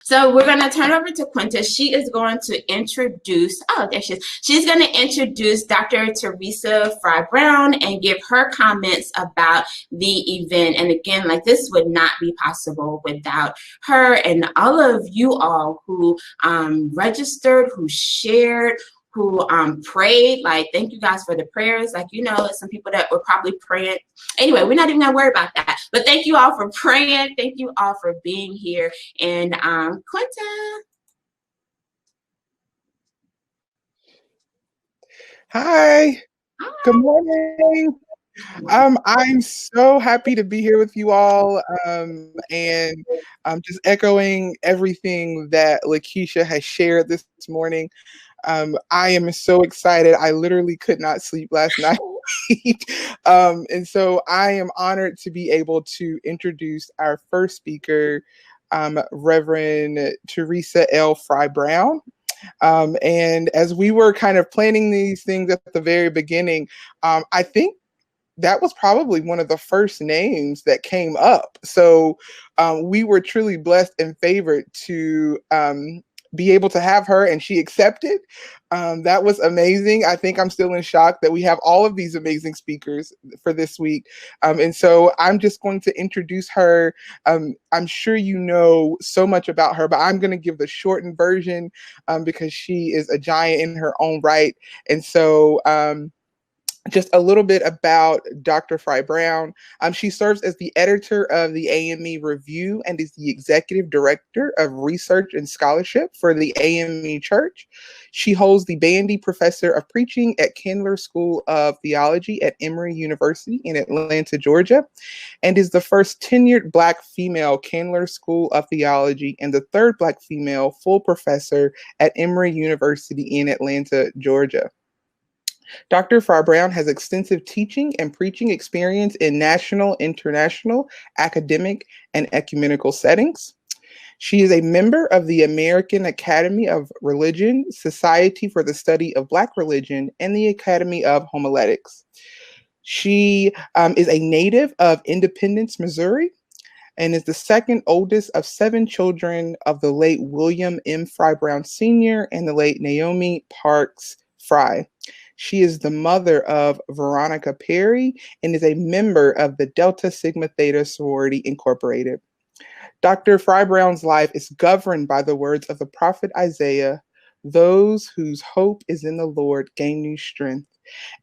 So we're going to turn over to Quinta. She is going to introduce, there she is. She's going to introduce Dr. Teresa Fry Brown and give her comments about the event. And again, like, this would not be possible without her and all of you all who registered, who shared, who prayed. Like, thank you guys for the prayers. Like, you know, some people that were probably praying. Anyway, we're not even gonna worry about that. But thank you all for praying. Thank you all for being here. And Quinta. Hi. Good morning. I'm so happy to be here with you all, and I'm just echoing everything that LaKesha has shared this morning. I am so excited. I literally could not sleep last night. And so I am honored to be able to introduce our first speaker, Reverend Teresa L. Fry Brown. And as we were kind of planning these things at the very beginning, I think that was probably one of the first names that came up. So we were truly blessed and favored to be able to have her, and she accepted. That was amazing. I think I'm still in shock that we have all of these amazing speakers for this week. And so I'm just going to introduce her. I'm sure you know so much about her, but I'm going to give the shortened version because she is a giant in her own right. And so just a little bit about Dr. Fry Brown. She serves as the editor of the AME Review and is the executive director of research and scholarship for the AME Church. She holds the Bandy Professor of Preaching at Kindler School of Theology at Emory University in Atlanta, Georgia, and is the first tenured Black female Kindler School of Theology and the third Black female full professor at Emory University in Atlanta, Georgia. Dr. Fry Brown has extensive teaching and preaching experience in national, international, academic, and ecumenical settings. She is a member of the American Academy of Religion, Society for the Study of Black Religion, and the Academy of Homiletics. She is a native of Independence, Missouri, and is the second oldest of 7 children of the late William M. Fry Brown Sr. and the late Naomi Parks Fry. She is the mother of Veronica Perry and is a member of the Delta Sigma Theta Sorority Incorporated. Dr. Fry Brown's life is governed by the words of the prophet Isaiah, "Those whose hope is in the Lord gain new strength,"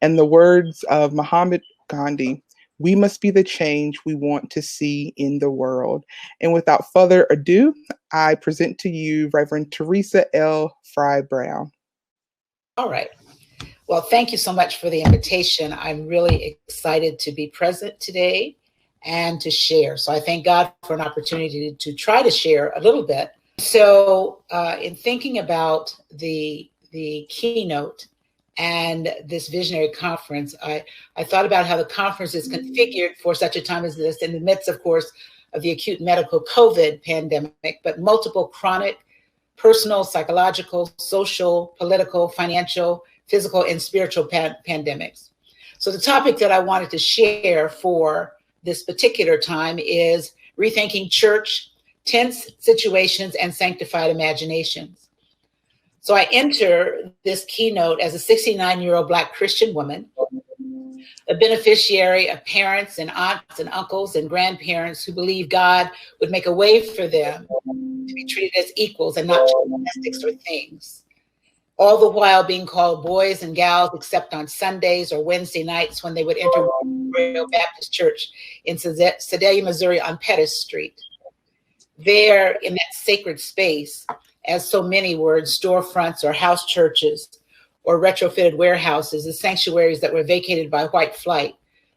and the words of Mahatma Gandhi, "We must be the change we want to see in the world." And without further ado, I present to you Reverend Teresa L. Fry Brown. All right. Well, thank you so much for the invitation. I'm really excited to be present today and to share. So I thank God for an opportunity to try to share a little bit. So in thinking about the keynote and this visionary conference, I thought about how the conference is configured for such a time as this, in the midst, of course, of the acute medical COVID pandemic, but multiple chronic, personal, psychological, social, political, financial, physical, and spiritual pandemics. So the topic that I wanted to share for this particular time is Rethinking Church, Tense Situations, and Sanctified Imaginations. So I enter this keynote as a 69-year-old Black Christian woman, a beneficiary of parents and aunts and uncles and grandparents who believe God would make a way for them to be treated as equals and not just domestics or things. All the while being called boys and gals, except on Sundays or Wednesday nights when they would enter Memorial Baptist Church in Sedalia, Missouri on Pettis Street. There, in that sacred space, as so many were in storefronts or house churches or retrofitted warehouses, the sanctuaries that were vacated by white flight,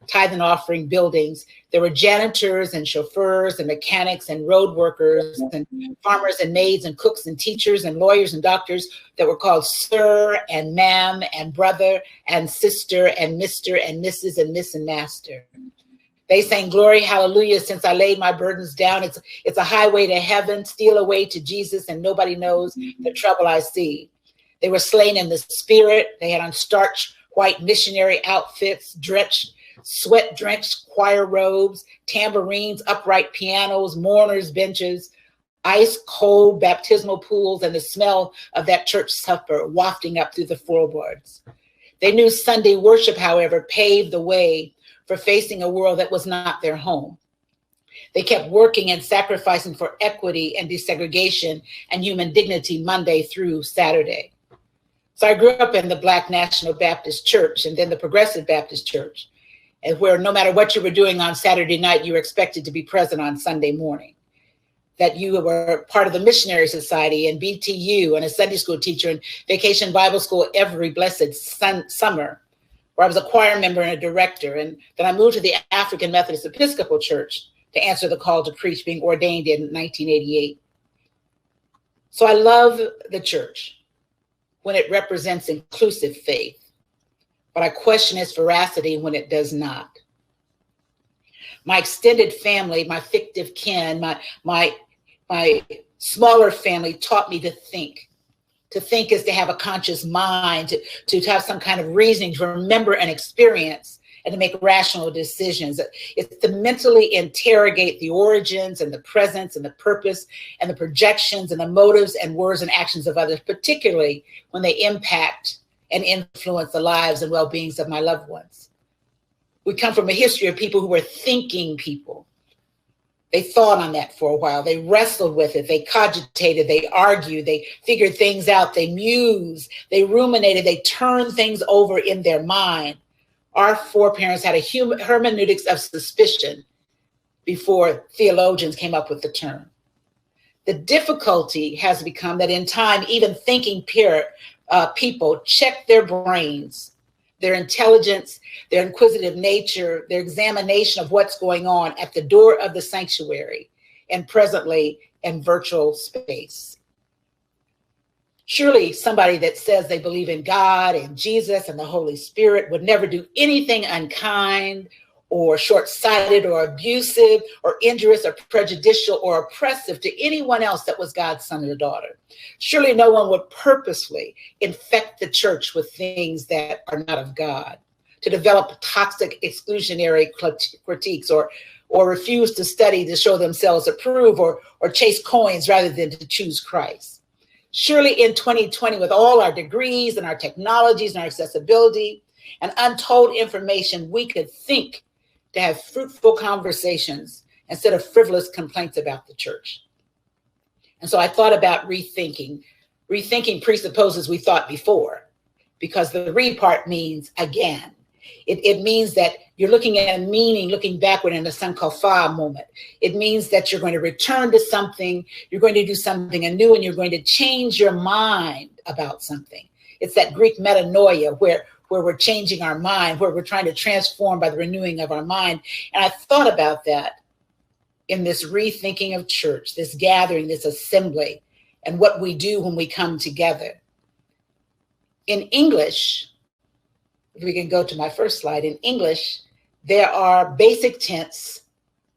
tithe and offering buildings, there were janitors and chauffeurs and mechanics and road workers and farmers and maids and cooks and teachers and lawyers and doctors that were called sir and ma'am and brother and sister and Mr. and Mrs. and Miss and Master. They sang glory, hallelujah, since I laid my burdens down. It's a highway to heaven, steal away to Jesus, and nobody knows the trouble I see. They were slain in the spirit. They had on starched white missionary outfits, sweat-drenched choir robes, tambourines, upright pianos, mourners' benches, ice cold baptismal pools and the smell of that church supper wafting up through the floorboards. They knew Sunday worship, however, paved the way for facing a world that was not their home. They kept working and sacrificing for equity and desegregation and human dignity Monday through Saturday. So I grew up in the Black National Baptist Church and then the Progressive Baptist Church, and where no matter what you were doing on Saturday night, you were expected to be present on Sunday morning. That you were part of the Missionary Society and BTU and a Sunday school teacher and Vacation Bible School every blessed summer, where I was a choir member and a director. And then I moved to the African Methodist Episcopal Church to answer the call to preach, being ordained in 1988. So I love the church when it represents inclusive faith, but I question its veracity when it does not. My extended family, my fictive kin, my smaller family taught me to think. To think is to have a conscious mind, to have some kind of reasoning, to remember an experience, and to make rational decisions. It's to mentally interrogate the origins and the presence and the purpose and the projections and the motives and words and actions of others, particularly when they impact and influence the lives and well-beings of my loved ones. We come from a history of people who were thinking people. They thought on that for a while. They wrestled with it. They cogitated. They argued. They figured things out. They mused. They ruminated. They turned things over in their mind. Our foreparents had a hermeneutics of suspicion before theologians came up with the term. The difficulty has become that in time, even thinking people check their brains, their intelligence, their inquisitive nature, their examination of what's going on at the door of the sanctuary and presently in virtual space. Surely somebody that says they believe in God and Jesus and the Holy Spirit would never do anything unkind or short-sighted or abusive or injurious or prejudicial or oppressive to anyone else that was God's son or daughter. Surely no one would purposely infect the church with things that are not of God, to develop toxic exclusionary critiques or refuse to study to show themselves approved or chase coins rather than to choose Christ. Surely in 2020, with all our degrees and our technologies and our accessibility and untold information, we could think to have fruitful conversations instead of frivolous complaints about the church. And so I thought about rethinking. Rethinking presupposes we thought before, because the re part means again. It means that you're looking at a meaning, looking backward in a sankofa moment. It means that you're going to return to something, you're going to do something anew, and you're going to change your mind about something. It's that Greek metanoia where we're changing our mind, where we're trying to transform by the renewing of our mind. And I thought about that in this rethinking of church, this gathering, this assembly, and what we do when we come together. In English, if we can go to my first slide, in English, there are basic tense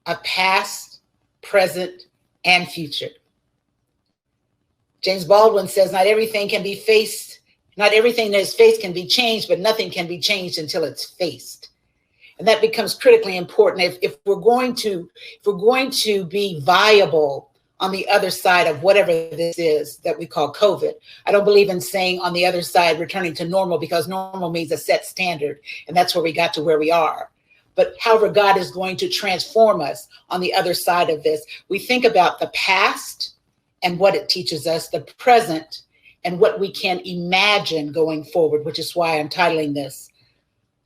of past, present, and future. James Baldwin says, not everything that is faced can be changed, but nothing can be changed until it's faced. And that becomes critically important. If we're going to be viable on the other side of whatever this is that we call COVID. I don't believe in saying on the other side returning to normal, because normal means a set standard, and that's where we got to where we are. But however God is going to transform us on the other side of this, we think about the past and what it teaches us, the present and what we can imagine going forward, which is why I'm titling this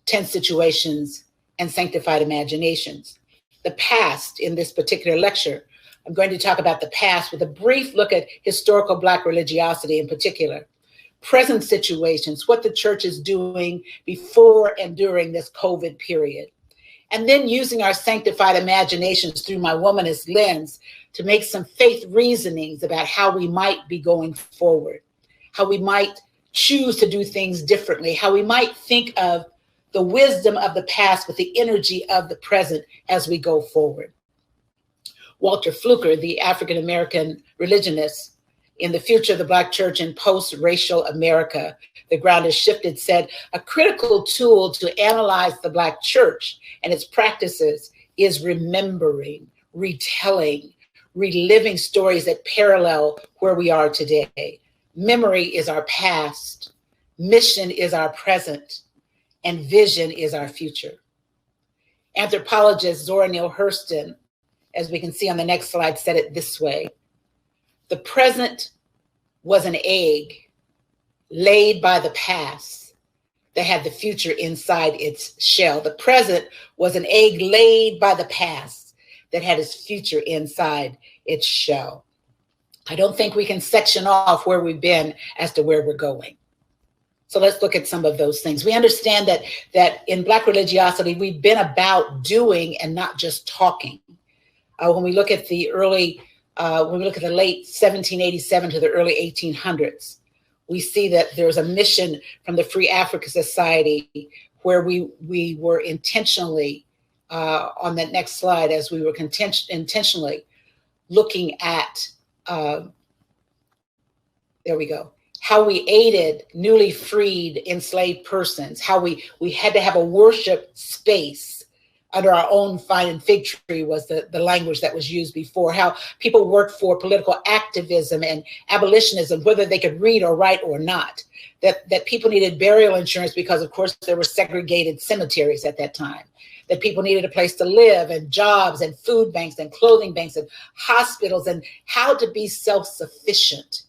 10 Situations and Sanctified Imaginations. The past in this particular lecture, I'm going to talk about the past with a brief look at historical Black religiosity in particular, present situations, what the church is doing before and during this COVID period, and then using our sanctified imaginations through my womanist lens to make some faith reasonings about how we might be going forward, how we might choose to do things differently, how we might think of the wisdom of the past with the energy of the present as we go forward. Walter Fluker, the African-American religionist in The Future of the Black Church in Post-Racial America, The Ground Has Shifted, said, a critical tool to analyze the Black church and its practices is remembering, retelling, reliving stories that parallel where we are today. Memory is our past, mission is our present, and vision is our future. Anthropologist Zora Neale Hurston, as we can see on the next slide, said it this way: the present was an egg laid by the past that had the future inside its shell. The present was an egg laid by the past that had its future inside its shell. I don't think we can section off where we've been as to where we're going. So let's look at some of those things. We understand that in Black religiosity, we've been about doing and not just talking. When we look at the late 1787 to the early 1800s, we see that there's a mission from the Free Africa Society where we were intentionally, on that next slide, as we were intentionally looking at, there we go, how we aided newly freed enslaved persons, how we had to have a worship space under our own vine and fig tree was the language that was used before, how people worked for political activism and abolitionism, whether they could read or write or not, that people needed burial insurance because, of course, there were segregated cemeteries at that time, that people needed a place to live and jobs and food banks and clothing banks and hospitals, and how to be self-sufficient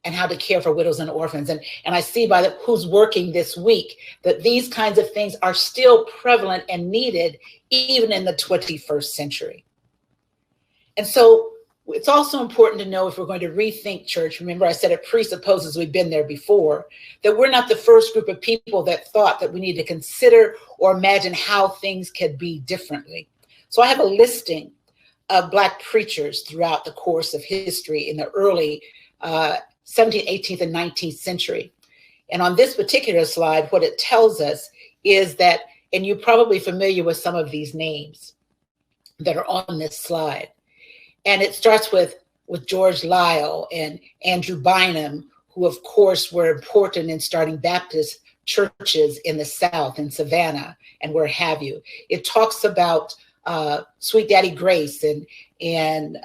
and how to care for widows and orphans. And I see by who's working this week that these kinds of things are still prevalent and needed even in the 21st century. And so it's also important to know, if we're going to rethink church, remember I said it presupposes we've been there before, that we're not the first group of people that thought that we need to consider or imagine how things could be differently. So I have a listing of Black preachers throughout the course of history in the early 17th, 18th, and 19th century. And on this particular slide, what it tells us is that, and you're probably familiar with some of these names that are on this slide. And it starts with George Lyle and Andrew Bynum, who of course were important in starting Baptist churches in the South, in Savannah, and where have you. It talks about Sweet Daddy Grace and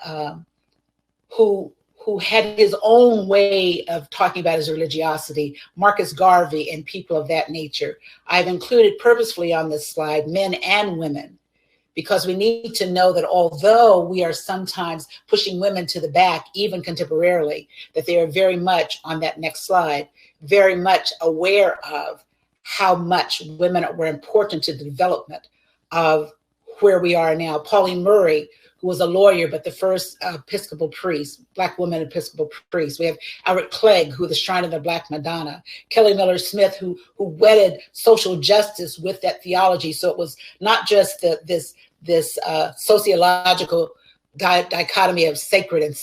who had his own way of talking about his religiosity, Marcus Garvey and people of that nature. I've included purposefully on this slide men and women, because we need to know that although we are sometimes pushing women to the back, even contemporarily, that they are very much, on that next slide, very much aware of how much women were important to the development of where we are now. Pauline Murray, who was a lawyer, but the first Episcopal priest, Black woman Episcopal priest. We have Albert Clegg, who was the shrine of the Black Madonna. Kelly Miller Smith, who wedded social justice with that theology. So it was not just this sociological dichotomy of sacred and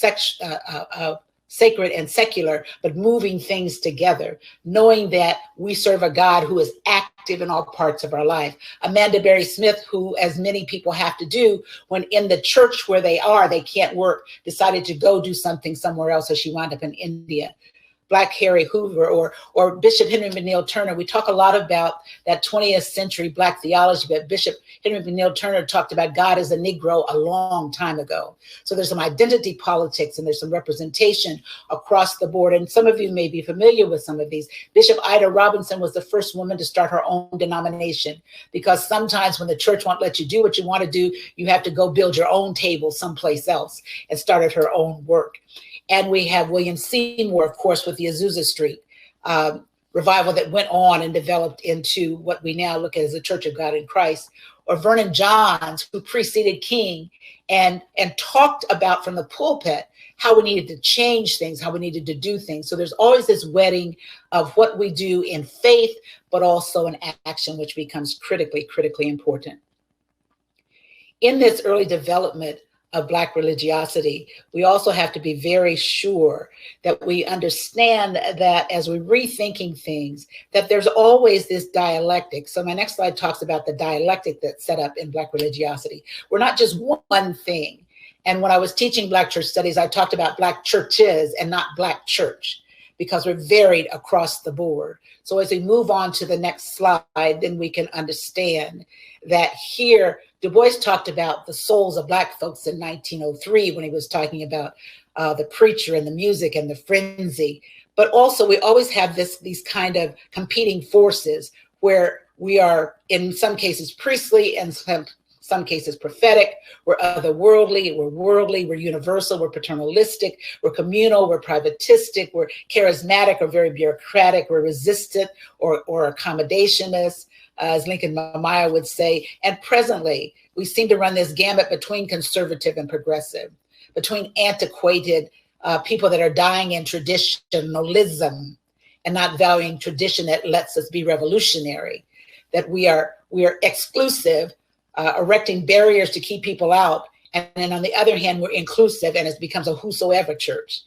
secular, but moving things together, knowing that we serve a God who is active in all parts of our life. Amanda Berry Smith, who, as many people have to do, when in the church where they are, they can't work, decided to go do something somewhere else, so she wound up in India. Black Harry Hoover or Bishop Henry McNeil Turner. We talk a lot about that 20th century Black theology, but Bishop Henry McNeil Turner talked about God as a Negro a long time ago. So there's some identity politics and there's some representation across the board. And some of you may be familiar with some of these. Bishop Ida Robinson was the first woman to start her own denomination, because sometimes when the church won't let you do what you want to do, you have to go build your own table someplace else, and started her own work. And we have William Seymour, of course, with the Azusa Street revival that went on and developed into what we now look at as the Church of God in Christ. Or Vernon Johns, who preceded King and talked about from the pulpit how we needed to change things, how we needed to do things. So there's always this wedding of what we do in faith, but also in action, which becomes critically important. In this early development of Black religiosity, we also have to be very sure that we understand that as we're rethinking things, that there's always this dialectic. So my next slide talks about the dialectic that's set up in Black religiosity. We're not just one thing. And when I was teaching Black church studies, I talked about Black churches and not Black church, because we're varied across the board. So as we move on to the next slide, then we can understand that here Du Bois talked about the souls of Black folks in 1903 when he was talking about the preacher and the music and the frenzy. But also we always have these kind of competing forces where we are in some cases priestly and some cases prophetic, we're otherworldly, we're universal, we're paternalistic, we're communal, we're privatistic, we're charismatic or very bureaucratic, we're resistant or accommodationist, as Lincoln Mamiya would say. And presently, we seem to run this gamut between conservative and progressive, between antiquated people that are dying in traditionalism and not valuing tradition that lets us be revolutionary, that we are exclusive, erecting barriers to keep people out. And then on the other hand, we're inclusive and it becomes a whosoever church.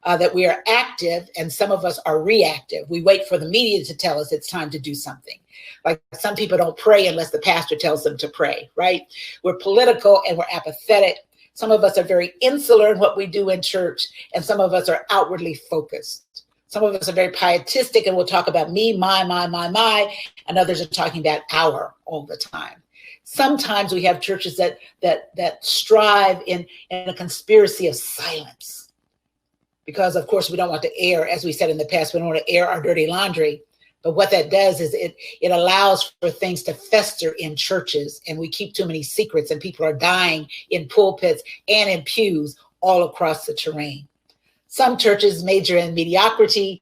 That we are active and some of us are reactive. We wait for the media to tell us it's time to do something. Like some people don't pray unless the pastor tells them to pray, right? We're political and we're apathetic. Some of us are very insular in what we do in church, and some of us are outwardly focused. Some of us are very pietistic and we'll talk about me, my, and others are talking about our all the time. Sometimes we have churches that strive in a conspiracy of silence. Because of course we don't want to air, as we said in the past, we don't want to air our dirty laundry. But what that does is it allows for things to fester in churches, and we keep too many secrets, and people are dying in pulpits and in pews all across the terrain. Some churches major in mediocrity,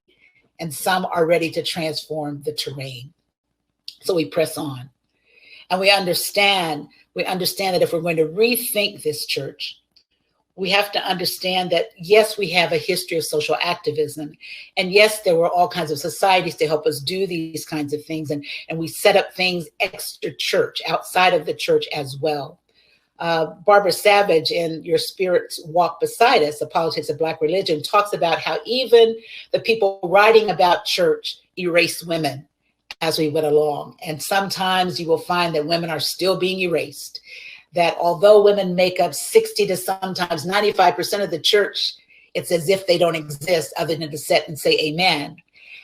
and some are ready to transform the terrain. So we press on. And we understand that if we're going to rethink this church, we have to understand that, yes, we have a history of social activism. And yes, there were all kinds of societies to help us do these kinds of things. And we set up things extra church, outside of the church as well. Barbara Savage in Your Spirits Walk Beside Us, The Politics of Black Religion, talks about how even the people writing about church erased women as we went along. And sometimes you will find that women are still being erased. That although women make up 60 to sometimes 95% of the church, it's as if they don't exist other than to sit and say amen.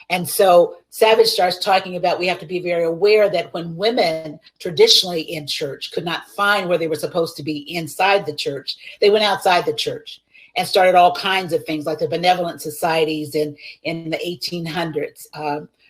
And so Savage starts talking about we have to be very aware that when women traditionally in church could not find where they were supposed to be inside the church, they went outside the church and started all kinds of things like the benevolent societies in the 1800s,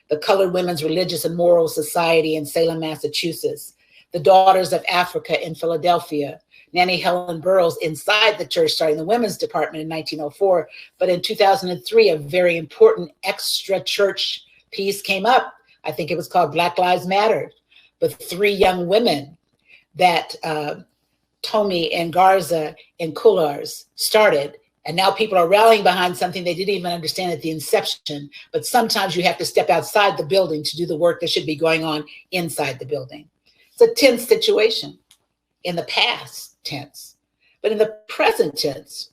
the Colored Women's Religious and Moral Society in Salem, Massachusetts, the Daughters of Africa in Philadelphia, Nanny Helen Burroughs inside the church, starting the women's department in 1904. But in 2003, a very important extra church piece came up. I think it was called Black Lives Matter, with 3 young women that Tomi and Garza and Kulars started. And now people are rallying behind something they didn't even understand at the inception. But sometimes you have to step outside the building to do the work that should be going on inside the building. It's a tense situation in the past tense. But in the present tense,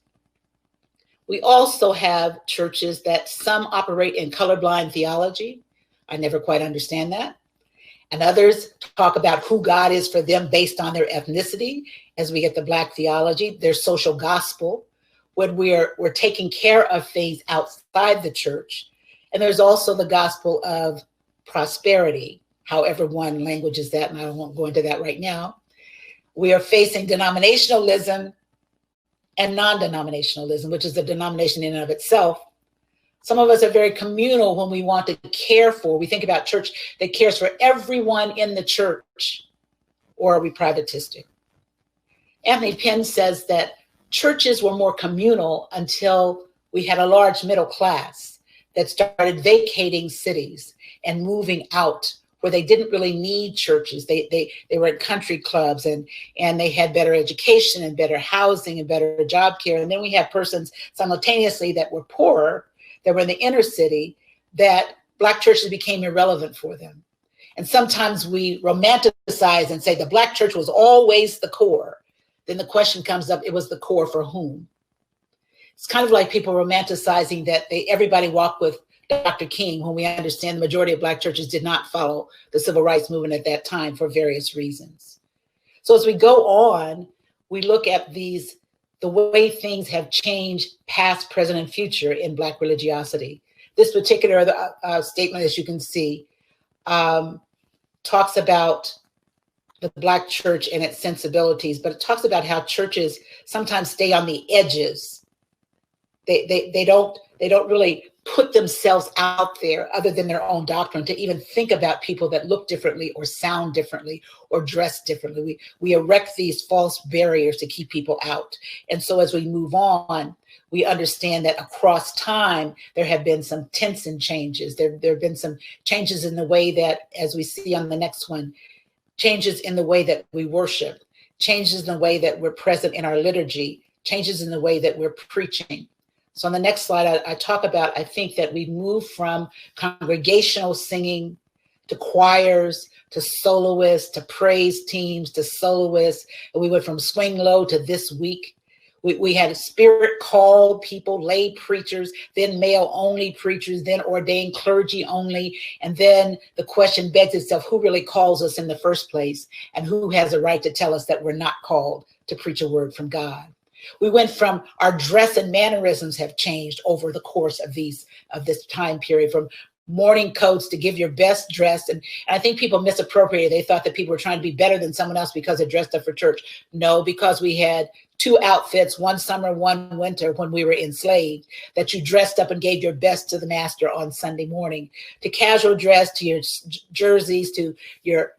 we also have churches that some operate in colorblind theology. I never quite understand that. And others talk about who God is for them based on their ethnicity, as we get the Black theology, their social gospel, when we're taking care of things outside the church. And there's also the gospel of prosperity, however one languages that, and I won't go into that right now. We are facing denominationalism and non-denominationalism, which is a denomination in and of itself. Some of us are very communal when we want to care for. We think about church that cares for everyone in the church, or are we privatistic? Anthony Penn says that churches were more communal until we had a large middle class that started vacating cities and moving out where they didn't really need churches. They were at country clubs and they had better education and better housing and better job care. And then we have persons simultaneously that were poorer, that were in the inner city, that Black churches became irrelevant for them. And sometimes we romanticize and say the Black church was always the core. Then the question comes up, it was the core for whom? It's kind of like people romanticizing that everybody walked with Dr. King, when we understand the majority of Black churches did not follow the civil rights movement at that time for various reasons. So as we go on, we look at the way things have changed past, present, and future in Black religiosity. This particular statement, as you can see, talks about the Black church and its sensibilities, but it talks about how churches sometimes stay on the edges. They don't really put themselves out there other than their own doctrine to even think about people that look differently or sound differently or dress differently. We erect these false barriers to keep people out. And so as we move on, we understand that across time, there have been some tenets and changes. There have been some changes in the way that, as we see on the next one, changes in the way that we worship, changes in the way that we're present in our liturgy, changes in the way that we're preaching. So on the next slide, I talk about, I think that we move from congregational singing to choirs, to soloists, to praise teams, to soloists. And we went from swing low to this week. We had spirit called people, lay preachers, then male only preachers, then ordained clergy only. And then the question begs itself, who really calls us in the first place? And who has a right to tell us that we're not called to preach a word from God? We went from our dress and mannerisms have changed over the course of this time period, from morning coats to give your best dress. And I think people misappropriated. They thought that people were trying to be better than someone else because they dressed up for church. No, because we had two outfits, one summer, one winter, when we were enslaved, that you dressed up and gave your best to the master on Sunday morning, to casual dress, to your jerseys, to your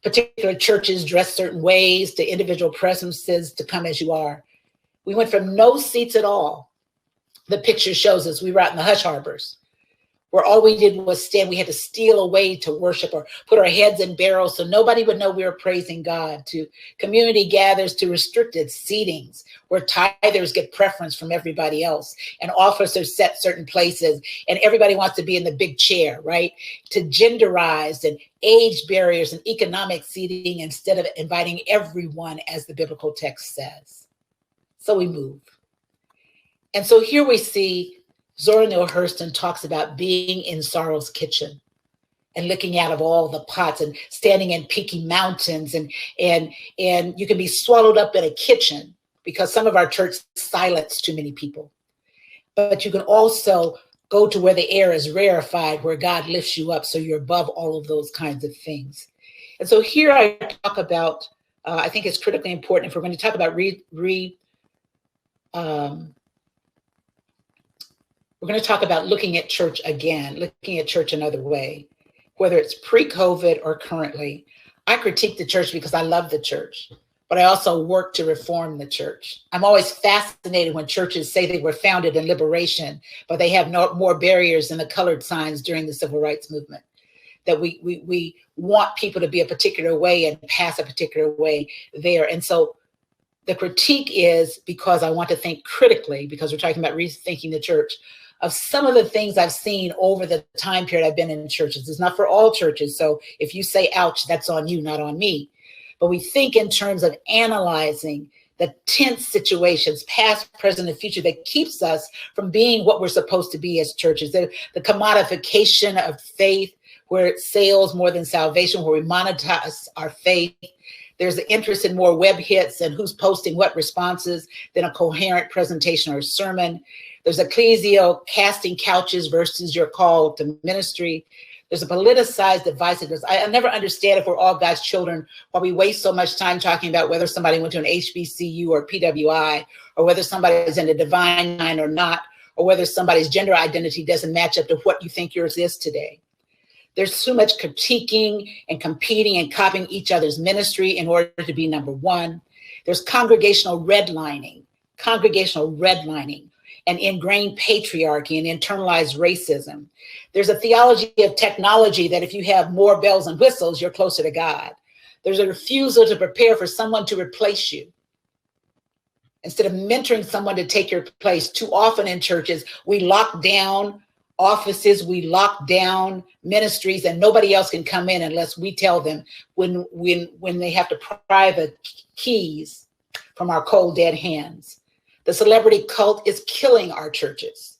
particular churches dress certain ways, to individual presences, to come as you are. We went from no seats at all. The picture shows us we were out in the hush harbors, where all we did was stand. We had to steal away to worship or put our heads in barrels so nobody would know we were praising God, to community gathers, to restricted seatings where tithers get preference from everybody else and officers set certain places and everybody wants to be in the big chair, right? To genderized and age barriers and economic seating instead of inviting everyone, as the biblical text says. So we move. And so here we see Zora Neale Hurston talks about being in sorrow's kitchen and looking out of all the pots and standing in peaky mountains and you can be swallowed up in a kitchen because some of our church silence too many people. But you can also go to where the air is rarefied, where God lifts you up so you're above all of those kinds of things. And so here I talk about, I think it's critically important if we're going to talk about we're going to talk about looking at church again, looking at church another way, whether it's pre-COVID or currently. I critique the church because I love the church, but I also work to reform the church. I'm always fascinated when churches say they were founded in liberation, but they have no more barriers than the colored signs during the civil rights movement. That we want people to be a particular way and pass a particular way there. And so the critique is because I want to think critically, because we're talking about rethinking the church, of some of the things I've seen over the time period I've been in churches. It's not for all churches. So if you say, ouch, that's on you, not on me. But we think in terms of analyzing the tense situations, past, present, and future, that keeps us from being what we're supposed to be as churches. The commodification of faith, where it sales more than salvation, where we monetize our faith. There's an interest in more web hits and who's posting what responses than a coherent presentation or a sermon. There's ecclesial casting couches versus your call to ministry. There's a politicized divisiveness. I never understand, if we're all God's children, why we waste so much time talking about whether somebody went to an HBCU or PWI, or whether somebody is in a divine line or not, or whether somebody's gender identity doesn't match up to what you think yours is today. There's too much critiquing and competing and copying each other's ministry in order to be number one. There's congregational redlining and ingrained patriarchy and internalized racism. There's a theology of technology that if you have more bells and whistles, you're closer to God. There's a refusal to prepare for someone to replace you. Instead of mentoring someone to take your place, too often in churches, we lock down offices, we lock down ministries, and nobody else can come in unless we tell them when they have to pry the keys from our cold, dead hands. The celebrity cult is killing our churches.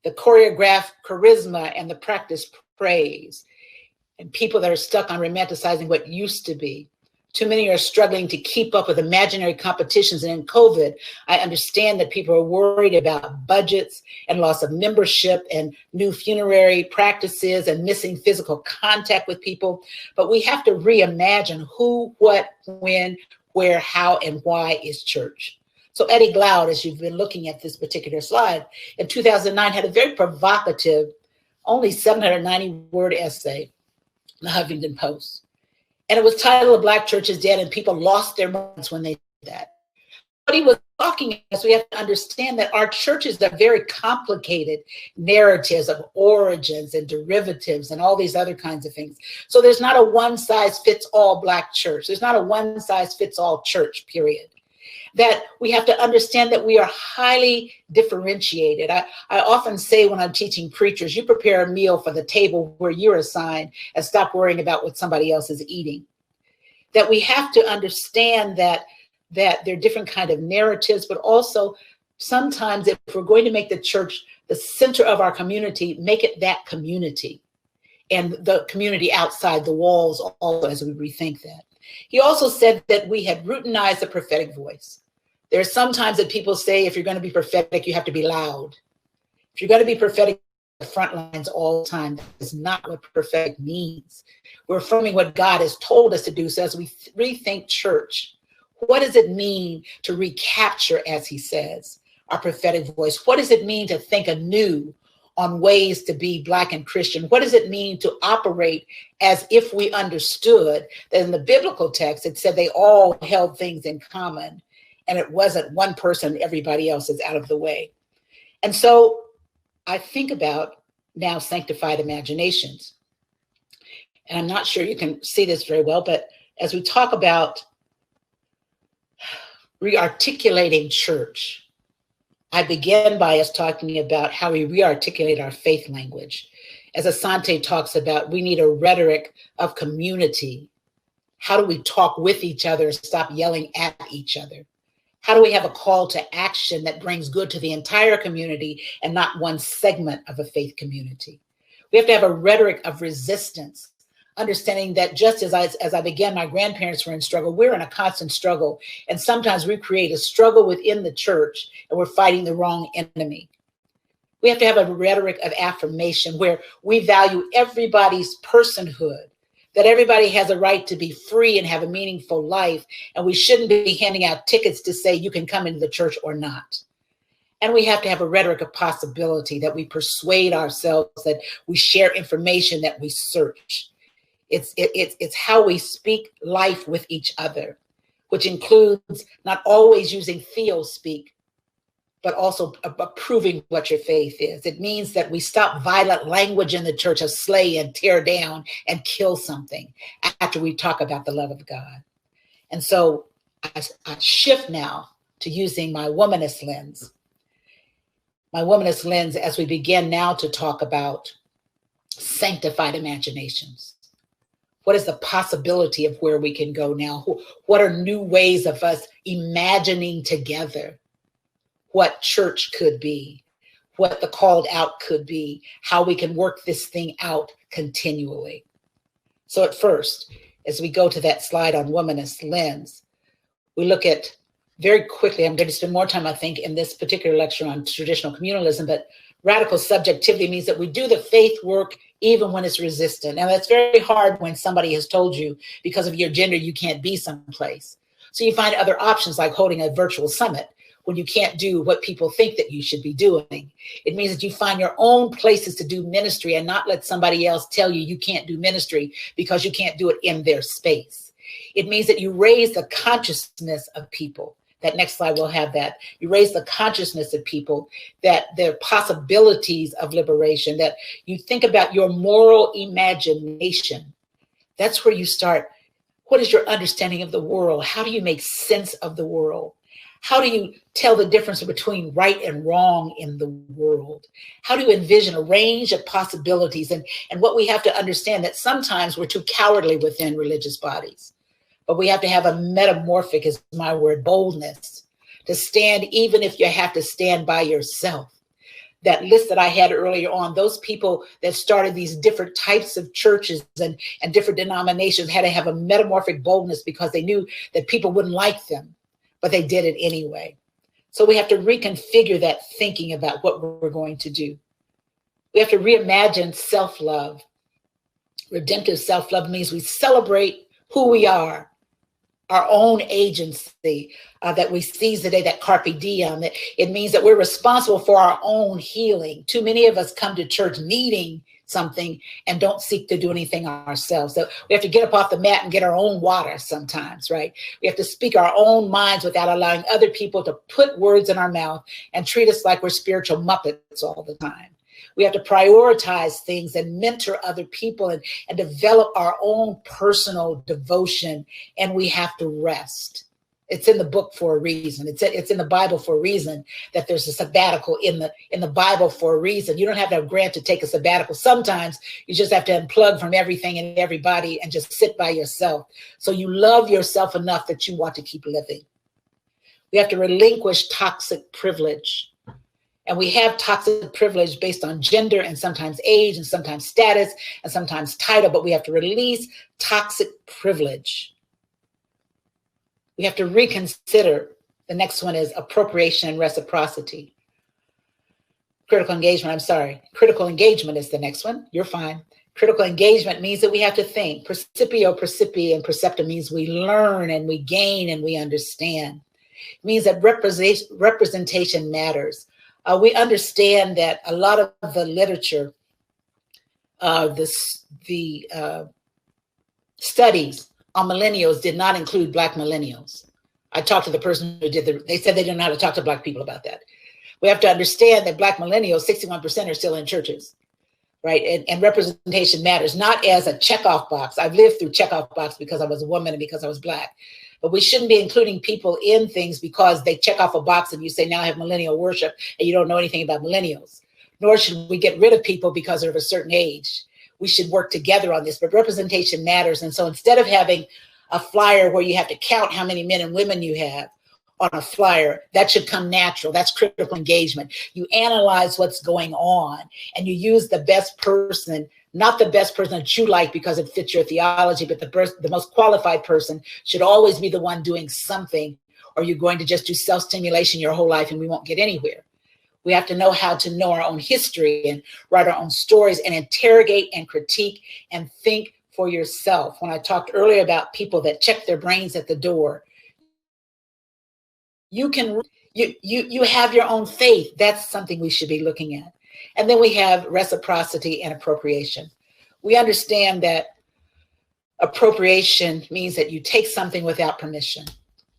The choreographed charisma and the practiced praise, and people that are stuck on romanticizing what used to be. Too many are struggling to keep up with imaginary competitions. And in COVID, I understand that people are worried about budgets and loss of membership and new funerary practices and missing physical contact with people. But we have to reimagine who, what, when, where, how, and why is church. So Eddie Glaude, as you've been looking at this particular slide, in 2009 had a very provocative, only 790-word essay in the Huffington Post. And it was titled "A Black Church is Dead," and people lost their minds when they did that. What he was talking about, we have to understand that our churches are very complicated narratives of origins and derivatives and all these other kinds of things. So there's not a one-size-fits-all Black church. There's not a one-size-fits-all church, period. That we have to understand that we are highly differentiated. I often say when I'm teaching preachers, you prepare a meal for the table where you're assigned and stop worrying about what somebody else is eating. That we have to understand that there are different kind of narratives, but also sometimes if we're going to make the church the center of our community, make it that community and the community outside the walls also as we rethink that. He also said that we had routinized the prophetic voice. There's sometimes that people say, if you're going to be prophetic, you have to be loud. If you're going to be prophetic, the front lines all the time. That is not what prophetic means. We're affirming what God has told us to do. So as we rethink church, what does it mean to recapture, as he says, our prophetic voice? What does it mean to think anew on ways to be Black and Christian? What does it mean to operate as if we understood that in the biblical text, it said they all held things in common and it wasn't one person, everybody else is out of the way. And so I think about now Sanctified Imaginations. And I'm not sure you can see this very well, but as we talk about rearticulating church, I began by us talking about how we rearticulate our faith language. As Asante talks about, we need a rhetoric of community. How do we talk with each other and stop yelling at each other? How do we have a call to action that brings good to the entire community and not one segment of a faith community? We have to have a rhetoric of resistance, understanding that just as I began, my grandparents were in struggle, we're in a constant struggle. And sometimes we create a struggle within the church and we're fighting the wrong enemy. We have to have a rhetoric of affirmation where we value everybody's personhood, that everybody has a right to be free and have a meaningful life. And we shouldn't be handing out tickets to say you can come into the church or not. And we have to have a rhetoric of possibility, that we persuade ourselves, that we share information, that we search. It's how we speak life with each other, which includes not always using theo-speak, but also approving what your faith is. It means that we stop violent language in the church of slay and tear down and kill something after we talk about the love of God. And so I shift now to using my womanist lens. My womanist lens as we begin now to talk about sanctified imaginations. What is the possibility of where we can go now? What are new ways of us imagining together what church could be, what the called out could be, how we can work this thing out continually? So at first, as we go to that slide on womanist lens, we look at very quickly, I'm going to spend more time, I think, in this particular lecture on traditional communalism, but radical subjectivity means that we do the faith work even when it's resistant. And that's very hard when somebody has told you because of your gender, you can't be someplace. So you find other options like holding a virtual summit when you can't do what people think that you should be doing. It means that you find your own places to do ministry and not let somebody else tell you you can't do ministry because you can't do it in their space. It means that you raise the consciousness of people. That next slide will have that. You raise the consciousness of people, that there are possibilities of liberation, that you think about your moral imagination. That's where you start. What is your understanding of the world? How do you make sense of the world? How do you tell the difference between right and wrong in the world? How do you envision a range of possibilities? And what we have to understand that sometimes we're too cowardly within religious bodies, but we have to have a metamorphic, is my word, boldness, to stand even if you have to stand by yourself. that list that I had earlier on, those people that started these different types of churches and different denominations had to have a metamorphic boldness because they knew that people wouldn't like them, but they did it anyway. So we have to reconfigure that thinking about what we're going to do. We have to reimagine self-love. Redemptive self-love means we celebrate who we are, our own agency that we seize today, that carpe diem. It means that we're responsible for our own healing. Too many of us come to church needing something and don't seek to do anything ourselves. So we have to get up off the mat and get our own water sometimes, right? We have to speak our own minds without allowing other people to put words in our mouth and treat us like we're spiritual muppets all the time. We have to prioritize things and mentor other people and develop our own personal devotion. And we have to rest. It's in the book for a reason. It's in the Bible for a reason that there's a sabbatical in the Bible for a reason. You don't have to have grant to take a sabbatical. Sometimes you just have to unplug from everything and everybody and just sit by yourself. So you love yourself enough that you want to keep living. We have to relinquish toxic privilege. And we have toxic privilege based on gender and sometimes age and sometimes status and sometimes title, but we have to release toxic privilege. We have to reconsider. The next one is appropriation and reciprocity. Critical engagement is the next one. You're fine. Critical engagement means that we have to think. Percipio, percipi, and percepta means we learn and we gain and we understand. It means that representation matters. We understand that a lot of the literature, the studies on millennials did not include Black millennials. I talked to the person who did they said they didn't know how to talk to Black people about that. We have to understand that Black millennials, 61% are still in churches, right? And representation matters, not as a checkoff box. I've lived through checkoff box because I was a woman and because I was Black. But we shouldn't be including people in things because they check off a box and you say, now I have millennial worship, and you don't know anything about millennials. Nor should we get rid of people because they're of a certain age. We should work together on this, but representation matters. And so instead of having a flyer where you have to count how many men and women you have on a flyer, that should come natural. That's critical engagement. You analyze what's going on and you use the best person, not the best person that you like because it fits your theology, but the most qualified person should always be the one doing something, or you're going to just do self-stimulation your whole life and we won't get anywhere. We have to know how to know our own history and write our own stories and interrogate and critique and think for yourself. When I talked earlier about people that check their brains at the door, you have your own faith. That's something we should be looking at. And then we have reciprocity and appropriation. We understand that appropriation means that you take something without permission.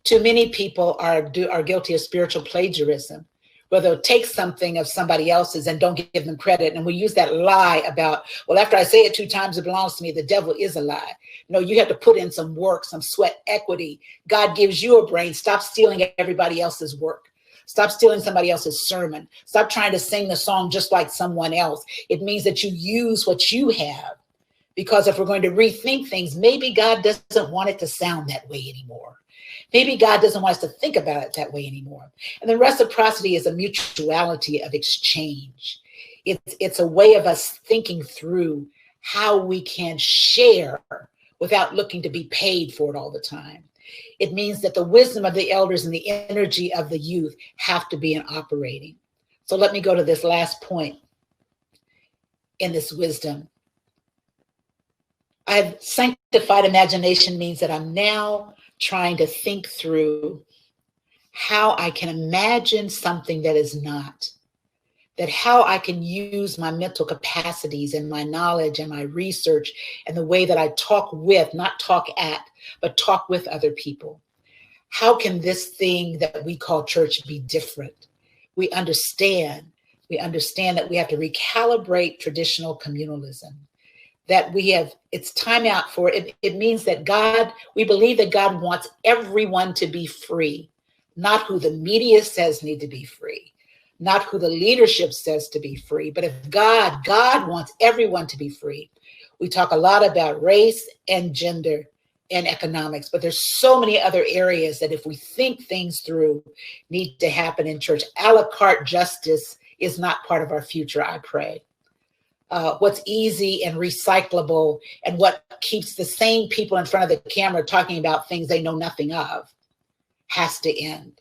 Too many people are guilty of spiritual plagiarism, where they'll take something of somebody else's and don't give them credit. And we use that lie about, well, after I say it 2 times, it belongs to me. The devil is a lie. No, you have to put in some work, some sweat equity. God gives you a brain. Stop stealing everybody else's work. Stop stealing somebody else's sermon. Stop trying to sing the song just like someone else. It means that you use what you have. Because if we're going to rethink things, maybe God doesn't want it to sound that way anymore. Maybe God doesn't want us to think about it that way anymore. And then reciprocity is a mutuality of exchange. It's a way of us thinking through how we can share without looking to be paid for it all the time. It means that the wisdom of the elders and the energy of the youth have to be in operating. So let me go to this last point in this wisdom. Sanctified imagination means that I'm now trying to think through how I can imagine something that is not, that how I can use my mental capacities and my knowledge and my research and the way that I talk with, not talk at, but talk with other people. How can this thing that we call church be different? We understand that we have to recalibrate traditional communalism, that it's time out for it. It means that we believe that God wants everyone to be free, not who the media says need to be free, not who the leadership says to be free, but if God wants everyone to be free. We talk a lot about race and gender and economics, but there's so many other areas that if we think things through need to happen in church. A la carte justice is not part of our future, I pray. What's easy and recyclable and what keeps the same people in front of the camera talking about things they know nothing of has to end.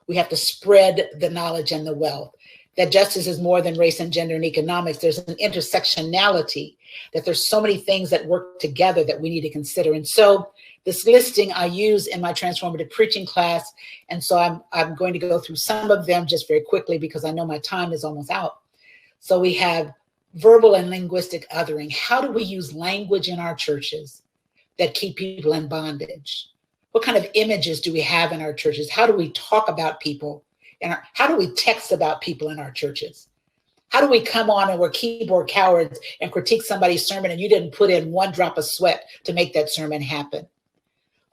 We have to spread the knowledge and the wealth. That justice is more than race and gender and economics. There's an intersectionality, that there's so many things that work together that we need to consider. And so this listing I use in my transformative preaching class. And so I'm going to go through some of them just very quickly because I know my time is almost out. So we have verbal and linguistic othering. How do we use language in our churches that keep people in bondage? What kind of images do we have in our churches? How do we talk about people? How do we text about people in our churches? How do we come on and we're keyboard cowards and critique somebody's sermon and you didn't put in one drop of sweat to make that sermon happen?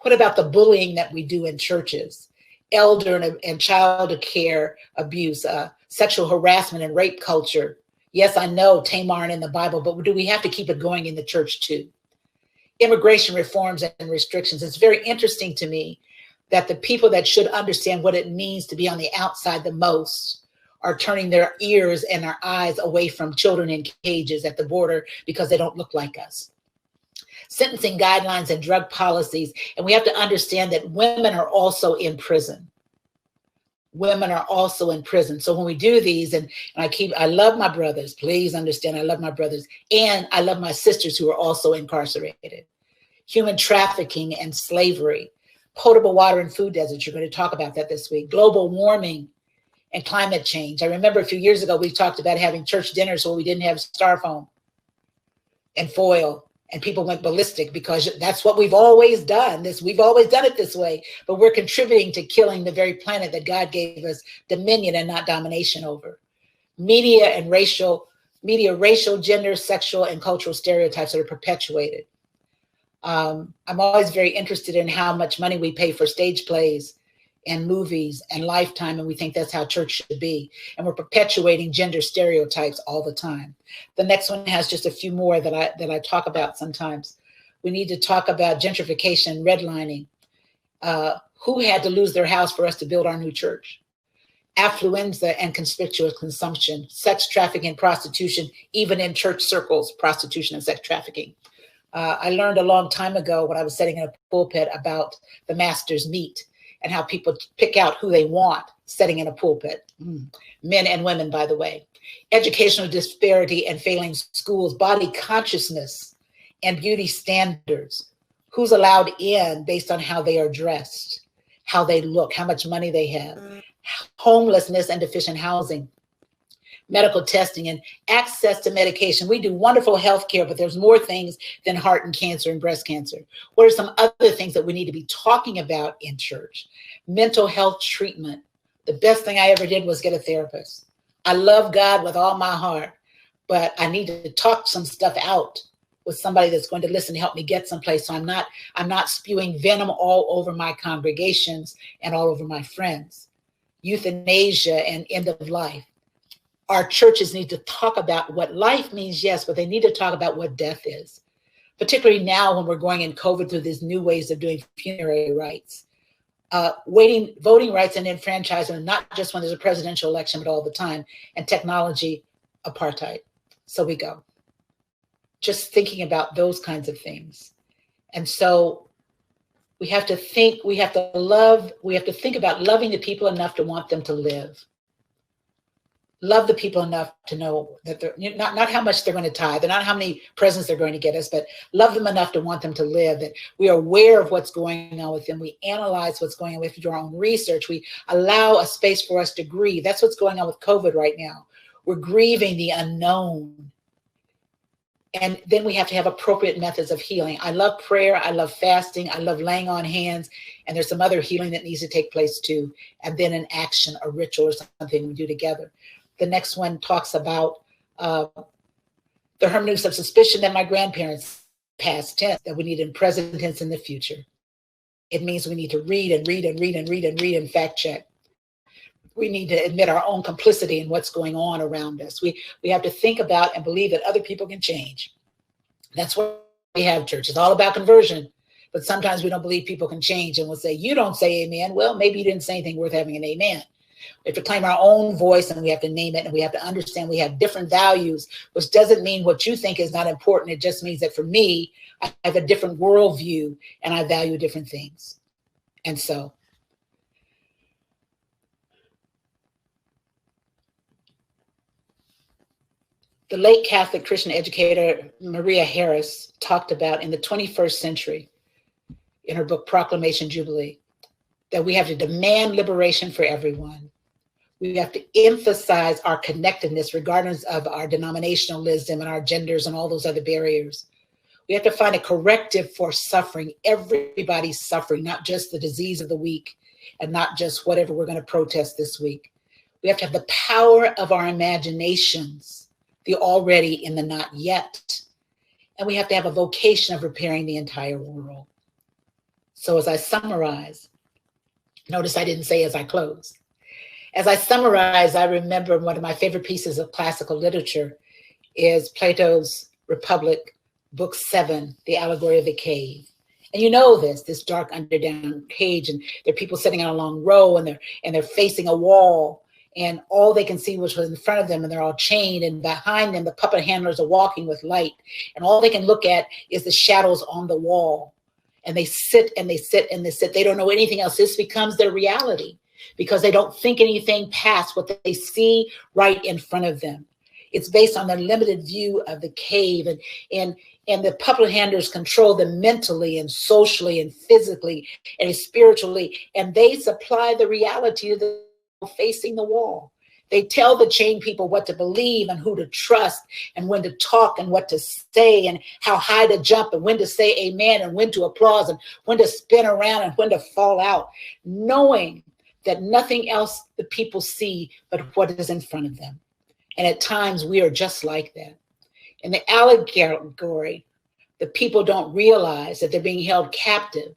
What about the bullying that we do in churches? Elder and child care abuse, sexual harassment and rape culture. Yes, I know Tamar aren't in the Bible, but do we have to keep it going in the church too? Immigration reforms and restrictions. It's very interesting to me that the people that should understand what it means to be on the outside the most are turning their ears and their eyes away from children in cages at the border because they don't look like us. Sentencing guidelines and drug policies. And we have to understand that women are also in prison. Women are also in prison. So when we do these, and I love my brothers, please understand, I love my brothers, and I love my sisters who are also incarcerated. Human trafficking and slavery, potable water and food deserts. You're going to talk about that this week. Global warming and climate change. I remember a few years ago, we talked about having church dinners where we didn't have styrofoam and foil. And people went ballistic because that's what we've always done. We've always done it this way, but we're contributing to killing the very planet that God gave us dominion and not domination over. Media, racial, gender, sexual, and cultural stereotypes that are perpetuated. I'm always very interested in how much money we pay for stage plays and movies and Lifetime, and we think that's how church should be. And we're perpetuating gender stereotypes all the time. The next one has just a few more that I talk about sometimes. We need to talk about gentrification, redlining. Who had to lose their house for us to build our new church? Affluenza and conspicuous consumption, sex trafficking, prostitution, even in church circles, prostitution and sex trafficking. I learned a long time ago when I was sitting in a pulpit about the master's meat and how people pick out who they want sitting in a pulpit. Men and women, by the way. Educational disparity and failing schools, body consciousness and beauty standards. Who's allowed in based on how they are dressed, how they look, how much money they have. Homelessness and deficient housing. Medical testing and access to medication. We do wonderful health care, but there's more things than heart and cancer and breast cancer. What are some other things that we need to be talking about in church? Mental health treatment. The best thing I ever did was get a therapist. I love God with all my heart, but I need to talk some stuff out with somebody that's going to listen to help me get someplace. So I'm not spewing venom all over my congregations and all over my friends. Euthanasia and end of life. Our churches need to talk about what life means, yes, but they need to talk about what death is, particularly now when we're going in COVID through these new ways of doing funerary rites. Voting rights and enfranchisement, not just when there's a presidential election, but all the time, and technology apartheid. So we go. Just thinking about those kinds of things. And so we have to think about loving the people enough to want them to live. Love the people enough to know that they're not how much they're going to tithe, and not how many presents they're going to get us, but love them enough to want them to live, that we are aware of what's going on with them. We analyze what's going on with our own research. We allow a space for us to grieve. That's what's going on with COVID right now. We're grieving the unknown. And then we have to have appropriate methods of healing. I love prayer. I love fasting. I love laying on hands. And there's some other healing that needs to take place too. And then an action, a ritual, or something we do together. The next one talks about the hermeneutics of suspicion that my grandparents past tense, that we need in present tense in the future. It means we need to read and fact check. We need to admit our own complicity in what's going on around us. We have to think about and believe that other people can change. That's why we have church. It's all about conversion. But sometimes we don't believe people can change, and we'll say, you don't say amen. Well, maybe you didn't say anything worth having an amen. We have to claim our own voice, and we have to name it, and we have to understand we have different values, which doesn't mean what you think is not important. It just means that for me, I have a different worldview and I value different things. And so the late Catholic Christian educator Maria Harris talked about in the 21st century in her book, Proclamation Jubilee, that we have to demand liberation for everyone. We have to emphasize our connectedness regardless of our denominationalism and our genders and all those other barriers. We have to find a corrective for suffering. Everybody's suffering, not just the disease of the week and not just whatever we're going to protest this week. We have to have the power of our imaginations, the already and the not yet. And we have to have a vocation of repairing the entire world. So as I summarize, notice I didn't say as I close. As I summarize, I remember one of my favorite pieces of classical literature is Plato's Republic, Book 7, The Allegory of the Cave. And you know this dark underground cage, and there are people sitting on a long row, and they're facing a wall, and all they can see was in front of them, and they're all chained, and behind them the puppet handlers are walking with light, and all they can look at is the shadows on the wall. And they sit and they sit and they sit. They don't know anything else. This becomes their reality because they don't think anything past what they see right in front of them. It's based on their limited view of the cave, and the puppet handlers control them mentally and socially and physically and spiritually, and they supply the reality of the facing the wall. They tell the chained people what to believe and who to trust and when to talk and what to say and how high to jump and when to say amen and when to applause and when to spin around and when to fall out, knowing that nothing else the people see but what is in front of them. And at times we are just like that. In the allegory, the people don't realize that they're being held captive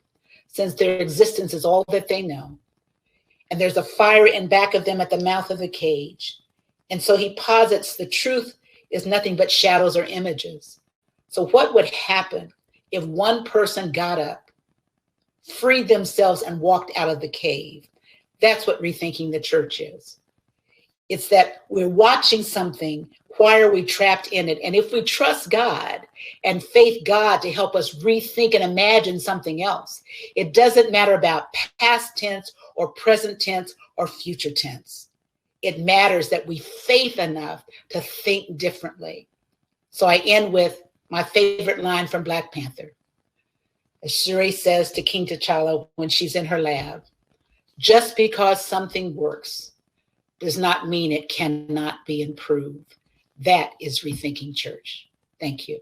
since their existence is all that they know. And there's a fire in back of them at the mouth of the cage. And so he posits the truth is nothing but shadows or images. So what would happen if one person got up, freed themselves, and walked out of the cave? That's what rethinking the church is. It's that we're watching something. Why are we trapped in it? And if we trust God and faith God to help us rethink and imagine something else, it doesn't matter about past tense or present tense or future tense. It matters that we faith enough to think differently. So I end with my favorite line from Black Panther. As Shuri says to King T'Challa when she's in her lab, just because something works does not mean it cannot be improved. That is Rethinking Church. Thank you.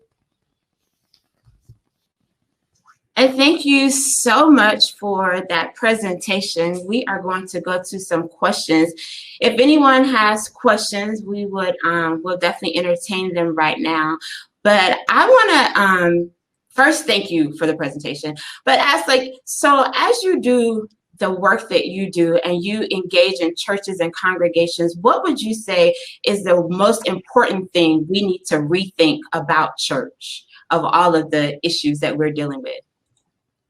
And thank you so much for that presentation. We are going to go to some questions. If anyone has questions, we would we'll definitely entertain them right now. But I want to first thank you for the presentation. But as you do the work that you do and you engage in churches and congregations, what would you say is the most important thing we need to rethink about church of all of the issues that we're dealing with?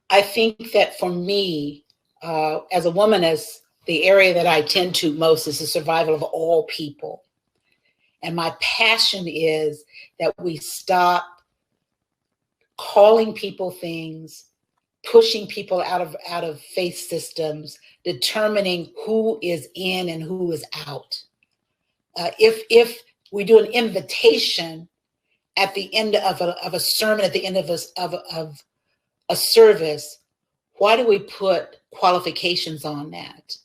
I think that for me, as a woman, as the area that I tend to most is the survival of all people. And my passion is that we stop calling people things, pushing people out of faith systems, determining who is in and who is out. If we do an invitation at the end of a sermon, at the end of a service, why do we put qualifications on that?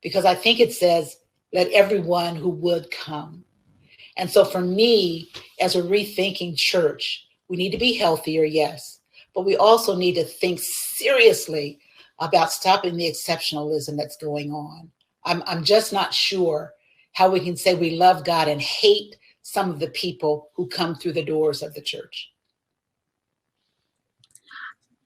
Because I think it says, let everyone who would come. And so for me, as a rethinking church, we need to be healthier, yes, but we also need to think seriously about stopping the exceptionalism that's going on. I'm just not sure how we can say we love God and hate some of the people who come through the doors of the church.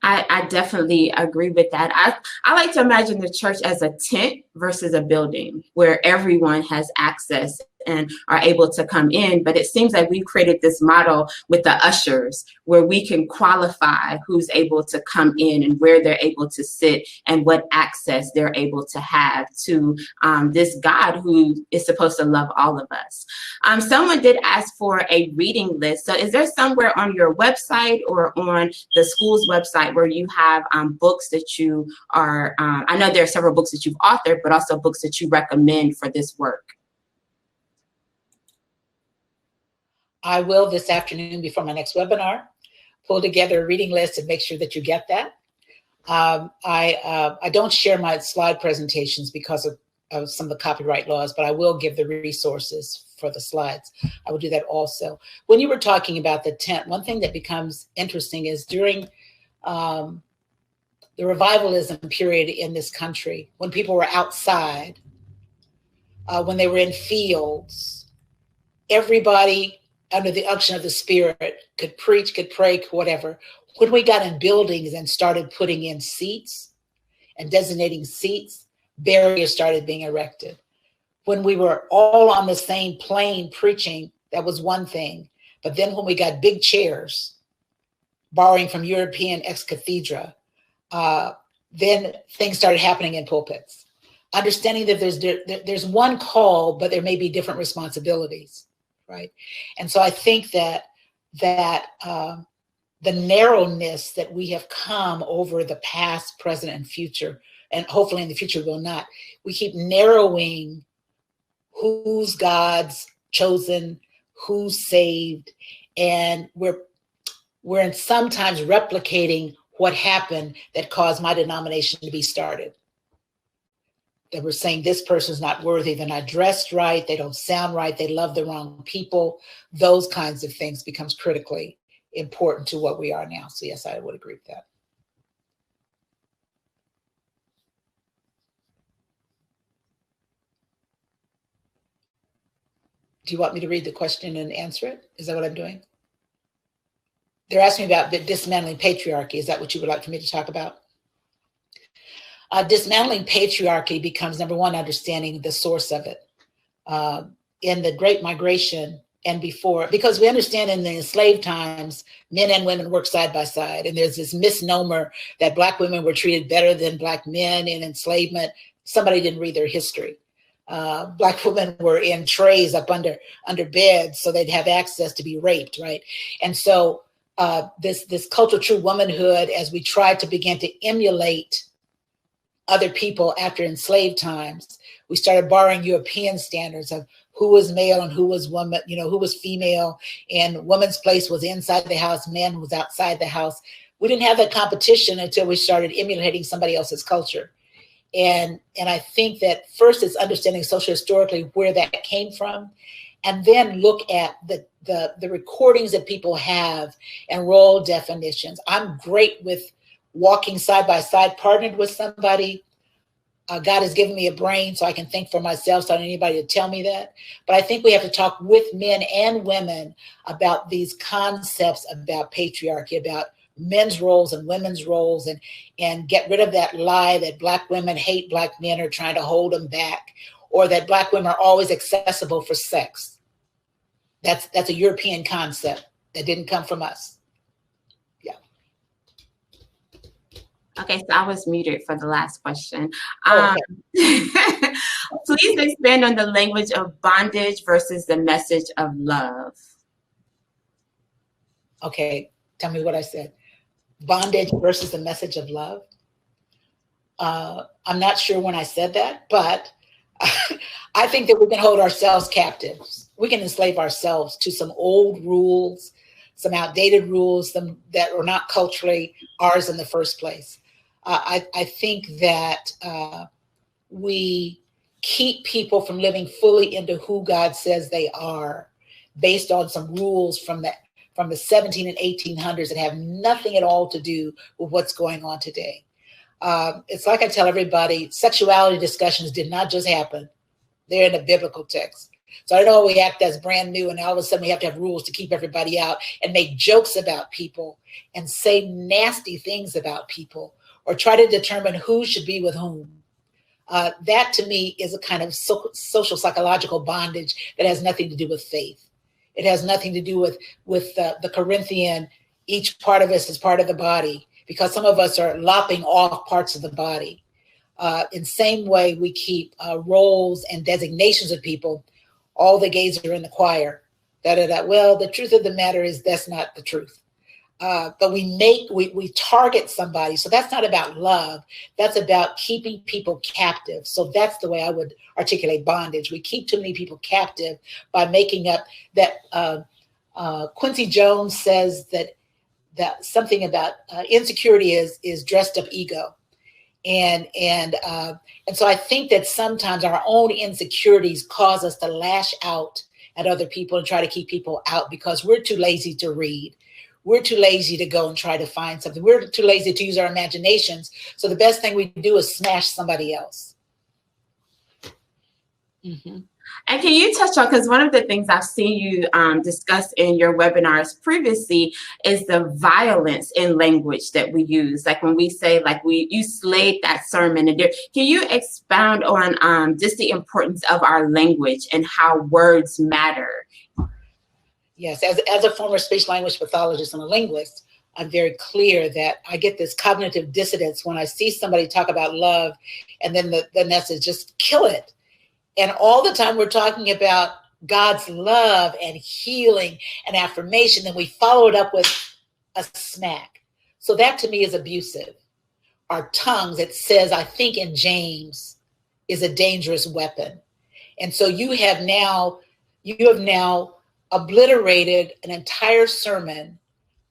I definitely agree with that. I like to imagine the church as a tent versus a building where everyone has access and are able to come in. But it seems like we've created this model with the ushers where we can qualify who's able to come in and where they're able to sit and what access they're able to have to this God who is supposed to love all of us. Someone did ask for a reading list. So is there somewhere on your website or on the school's website where you have books that you are, I know there are several books that you've authored, but also books that you recommend for this work? I will this afternoon before my next webinar pull together a reading list and make sure that you get that. I don't share my slide presentations because of some of the copyright laws, but I will give the resources for the slides. I will do that also. When you were talking about the tent, one thing that becomes interesting is during the revivalism period in this country, when people were outside, when they were in fields, everybody under the unction of the Spirit could preach, could pray, whatever. When we got in buildings and started putting in seats and designating seats, barriers started being erected. When we were all on the same plane preaching, that was one thing. But then when we got big chairs, borrowing from European ex cathedra, then things started happening in pulpits. Understanding that there's one call, but there may be different responsibilities, right? And so I think that the narrowness that we have come over the past, present, and future, and hopefully in the future will not, we keep narrowing who's God's chosen, who's saved, and we're sometimes replicating what happened that caused my denomination to be started. That we're saying this person's not worthy, they're not dressed right, they don't sound right, they love the wrong people. Those kinds of things becomes critically important to what we are now. So yes, I would agree with that. Do you want me to read the question and answer it? Is that what I'm doing? They're asking me about the dismantling patriarchy. Is that what you would like for me to talk about? Dismantling patriarchy becomes, number one, understanding the source of it. In the Great Migration and before, because we understand in the enslaved times, men and women work side by side. And there's this misnomer that Black women were treated better than Black men in enslavement. Somebody didn't read their history. Black women were in trays up under beds so they'd have access to be raped, right? And so this cultural true womanhood, as we tried to begin to emulate other people after enslaved times, we started borrowing European standards of who was male and who was woman, who was female, and woman's place was inside the house, man was outside the house. We didn't have that competition until we started emulating somebody else's culture. And I think that first it's understanding socio-historically where that came from, and then look at the recordings that people have and role definitions. I'm great with walking side by side, partnered with somebody. God has given me a brain so I can think for myself, so I don't need anybody to tell me that. But I think we have to talk with men and women about these concepts about patriarchy, about men's roles and women's roles, and get rid of that lie that Black women hate Black men or trying to hold them back, or that Black women are always accessible for sex. That's a European concept that didn't come from us. Yeah. Okay, so I was muted for the last question. Okay. Please expand on the language of bondage versus the message of love. Okay, tell me what I said. Bondage versus the message of love. I'm not sure when I said that, but I think that we can hold ourselves captives. We can enslave ourselves to some old rules, some outdated rules, some that are not culturally ours in the first place. I think that we keep people from living fully into who God says they are based on some rules from the 17 and 1800s that have nothing at all to do with what's going on today. It's like I tell everybody, sexuality discussions did not just happen. They're in the biblical text. So I know we act as brand new and all of a sudden we have to have rules to keep everybody out and make jokes about people and say nasty things about people or try to determine who should be with whom. That to me is a kind of social psychological bondage that has nothing to do with faith. It has nothing to do with the Corinthian, each part of us is part of the body, because some of us are lopping off parts of the body. In same way, we keep roles and designations of people. All the gays are in the choir. Well, the truth of the matter is that's not the truth. But we target somebody. So that's not about love. That's about keeping people captive. So that's the way I would articulate bondage. We keep too many people captive by making up that. Quincy Jones says that something about insecurity is dressed up ego. And so I think that sometimes our own insecurities cause us to lash out at other people and try to keep people out because we're too lazy to read. We're too lazy to go and try to find something. We're too lazy to use our imaginations. So the best thing we do is smash somebody else. Mm-hmm. And can you touch on, because one of the things I've seen you discuss in your webinars previously is the violence in language that we use. Like when we say, like, you slayed that sermon. And can you expound on just the importance of our language and how words matter? Yes, as a former speech language pathologist and a linguist, I'm very clear that I get this cognitive dissonance when I see somebody talk about love and then the message, just kill it. And all the time we're talking about God's love and healing and affirmation, and we follow it up with a smack. So that to me is abusive. Our tongues, it says, I think in James, is a dangerous weapon. And so you have now obliterated an entire sermon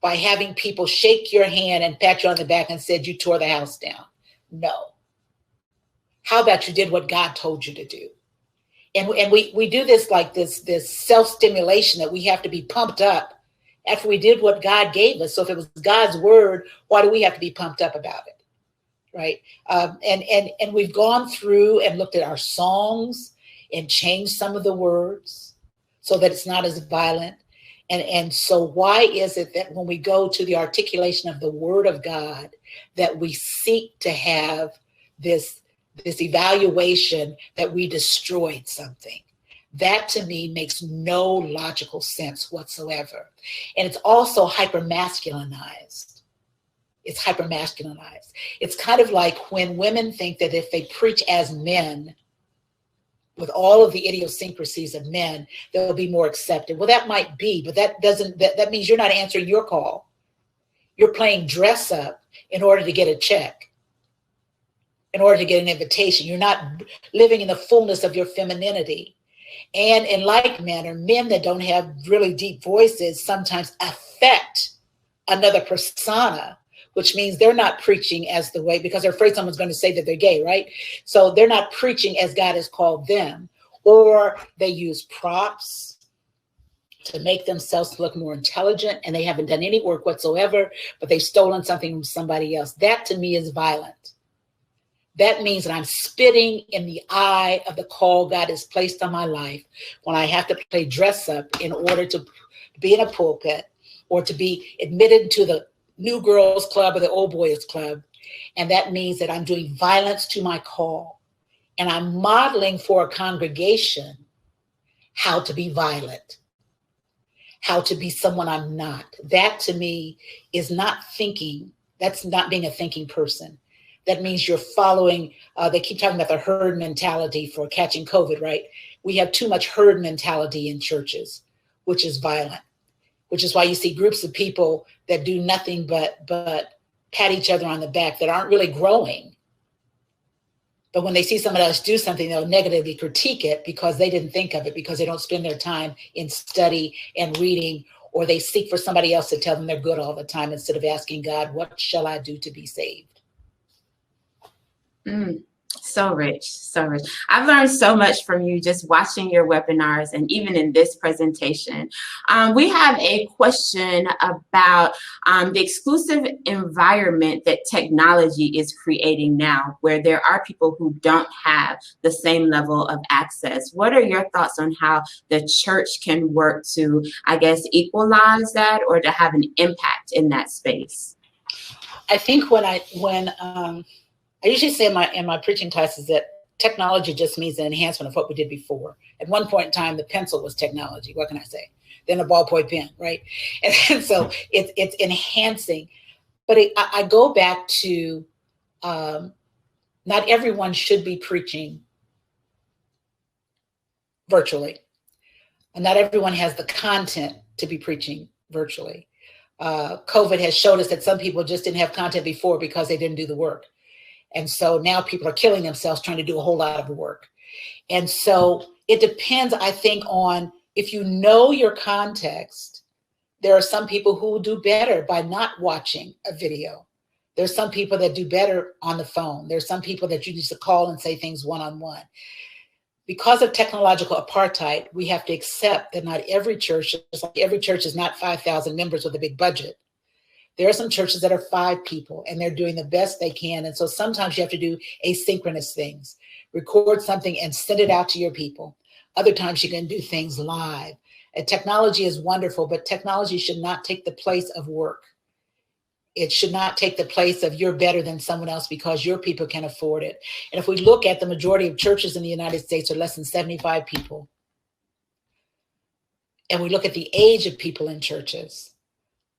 by having people shake your hand and pat you on the back and said you tore the house down. No. How about you did what God told you to do? And we do this like this self-stimulation that we have to be pumped up after we did what God gave us. So if it was God's word, why do we have to be pumped up about it? Right? And we've gone through and looked at our songs and changed some of the words so that it's not as violent. And so why is it that when we go to the articulation of the word of God, that we seek to have this evaluation that we destroyed something? That to me makes no logical sense whatsoever. And it's also hypermasculinized. It's hypermasculinized. It's kind of like when women think that if they preach as men, with all of the idiosyncrasies of men, they'll be more accepted. Well, that might be, but that means you're not answering your call. You're playing dress up in order to get a check, in order to get an invitation. You're not living in the fullness of your femininity. And in like manner, men that don't have really deep voices sometimes affect another persona, which means they're not preaching as the way, because they're afraid someone's going to say that they're gay, right? So they're not preaching as God has called them, or they use props to make themselves look more intelligent, and they haven't done any work whatsoever, but they've stolen something from somebody else. That to me is violent. That means that I'm spitting in the eye of the call God has placed on my life when I have to play dress up in order to be in a pulpit or to be admitted to the new girls club or the old boys club. And that means that I'm doing violence to my call. And I'm modeling for a congregation how to be violent, how to be someone I'm not. That to me is not thinking. That's not being a thinking person. That means you're following, they keep talking about the herd mentality for catching COVID, right? We have too much herd mentality in churches, which is violent, which is why you see groups of people that do nothing but pat each other on the back that aren't really growing. But when they see somebody else do something, they'll negatively critique it because they didn't think of it, because they don't spend their time in study and reading, or they seek for somebody else to tell them they're good all the time instead of asking God, what shall I do to be saved? So rich, so rich. I've learned so much from you just watching your webinars and even in this presentation. We have a question about the exclusive environment that technology is creating now, where there are people who don't have the same level of access. What are your thoughts on how the church can work to, I guess, equalize that or to have an impact in that space? I think when I usually say in my preaching classes that technology just means an enhancement of what we did before. At one point in time, the pencil was technology. What can I say? Then a ballpoint pen, right? And so it's enhancing. But I go back to not everyone should be preaching virtually. And not everyone has the content to be preaching virtually. COVID has showed us that some people just didn't have content before because they didn't do the work. And so now people are killing themselves trying to do a whole lot of work. And so it depends, I think, on if you know your context. There are some people who will do better by not watching a video. There's some people that do better on the phone. There's some people that you need to call and say things one-on-one. Because of technological apartheid, we have to accept that not every church, just like every church is not 5,000 members with a big budget. There are some churches that are 5 people and they're doing the best they can. And so sometimes you have to do asynchronous things, record something and send it out to your people. Other times you can do things live. And technology is wonderful, but technology should not take the place of work. It should not take the place of you're better than someone else because your people can afford it. And if we look at the majority of churches in the United States are less than 75 people. And we look at the age of people in churches.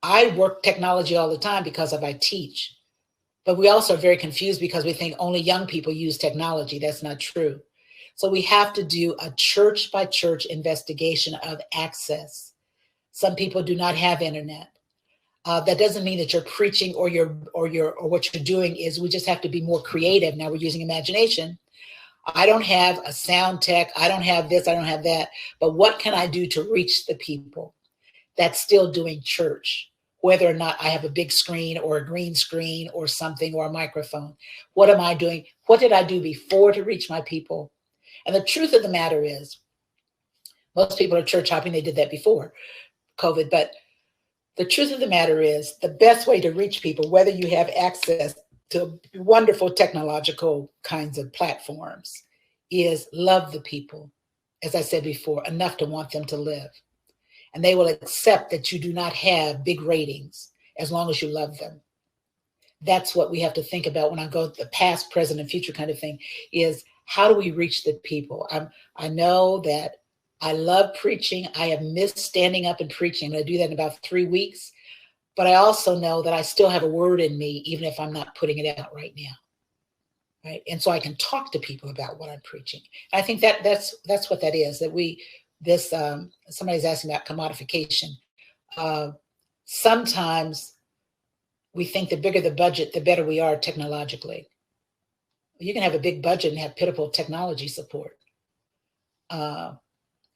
I work technology all the time because I teach. But we also are very confused because we think only young people use technology. That's not true. So we have to do a church by church investigation of access. Some people do not have internet. That doesn't mean that you're preaching or what you're doing is we just have to be more creative. Now we're using imagination. I don't have a sound tech. I don't have this. I don't have that. But what can I do to reach the people? That's still doing church, whether or not I have a big screen or a green screen or something or a microphone. What am I doing? What did I do before to reach my people? And the truth of the matter is, most people are church hopping. They did that before COVID, but the truth of the matter is the best way to reach people, whether you have access to wonderful technological kinds of platforms, is love the people, as I said before, enough to want them to live. And they will accept that you do not have big ratings as long as you love them. That's what we have to think about when I go the past, present, and future kind of thing, is how do we reach the people? I know that I love preaching. I have missed standing up and preaching. I'm going to do that in about 3 weeks. But I also know that I still have a word in me, even if I'm not putting it out right now. Right. And so I can talk to people about what I'm preaching. I think that's what that is, that somebody's asking about commodification. Sometimes we think the bigger the budget, the better we are technologically. You can have a big budget and have pitiful technology support.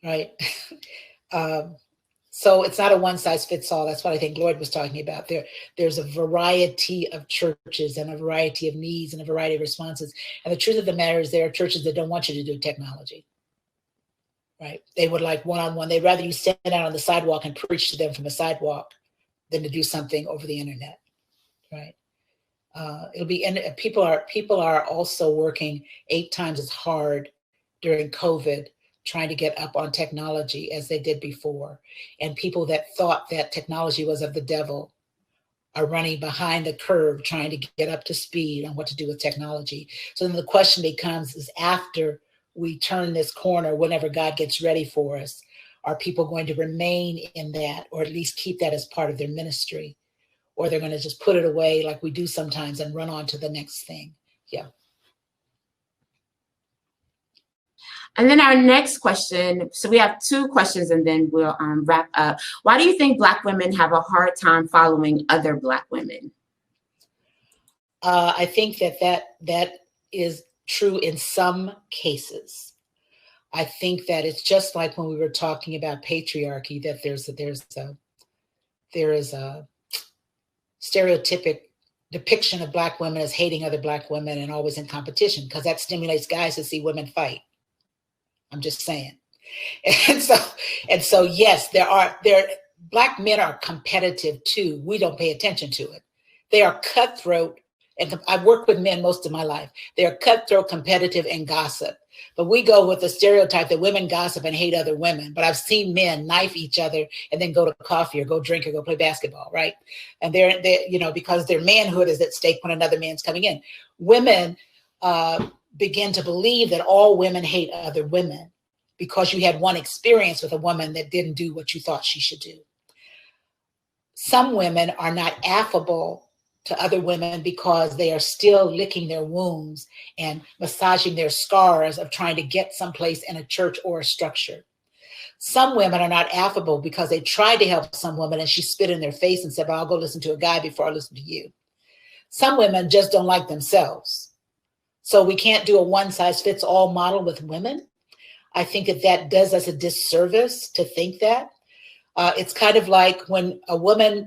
Right. So it's not a one size fits all. That's what I think Lloyd was talking about. There's a variety of churches and a variety of needs and a variety of responses. And the truth of the matter is there are churches that don't want you to do technology. Right. They would like one-on-one. They'd rather you stand out on the sidewalk and preach to them from the sidewalk than to do something over the internet. Right. People are also working 8 times as hard during COVID, trying to get up on technology as they did before. And people that thought that technology was of the devil are running behind the curve, trying to get up to speed on what to do with technology. So then the question becomes, is after we turn this corner, whenever God gets ready for us, are people going to remain in that, or at least keep that as part of their ministry? Or they're going to just put it away like we do sometimes and run on to the next thing? Yeah. And then our next question, so we have 2 questions and then we'll wrap up. Why do you think Black women have a hard time following other Black women? I think that is true in some cases. I think that it's just like when we were talking about patriarchy, that there is a stereotypic depiction of Black women as hating other Black women and always in competition, because that stimulates guys to see women fight. I'm just saying. And so yes, Black men are competitive too. We don't pay attention to it. They are cutthroat. And I've worked with men most of my life. They are cutthroat, competitive, and gossip. But we go with the stereotype that women gossip and hate other women. But I've seen men knife each other and then go to coffee or go drink or go play basketball, right? And they're because their manhood is at stake when another man's coming in. Women, begin to believe that all women hate other women because you had one experience with a woman that didn't do what you thought she should do. Some women are not affable to other women because they are still licking their wounds and massaging their scars of trying to get someplace in a church or a structure. Some women are not affable because they tried to help some woman and she spit in their face and said, well, I'll go listen to a guy before I listen to you. Some women just don't like themselves. So we can't do a one-size-fits-all model with women. I think that that does us a disservice to think that. It's kind of like when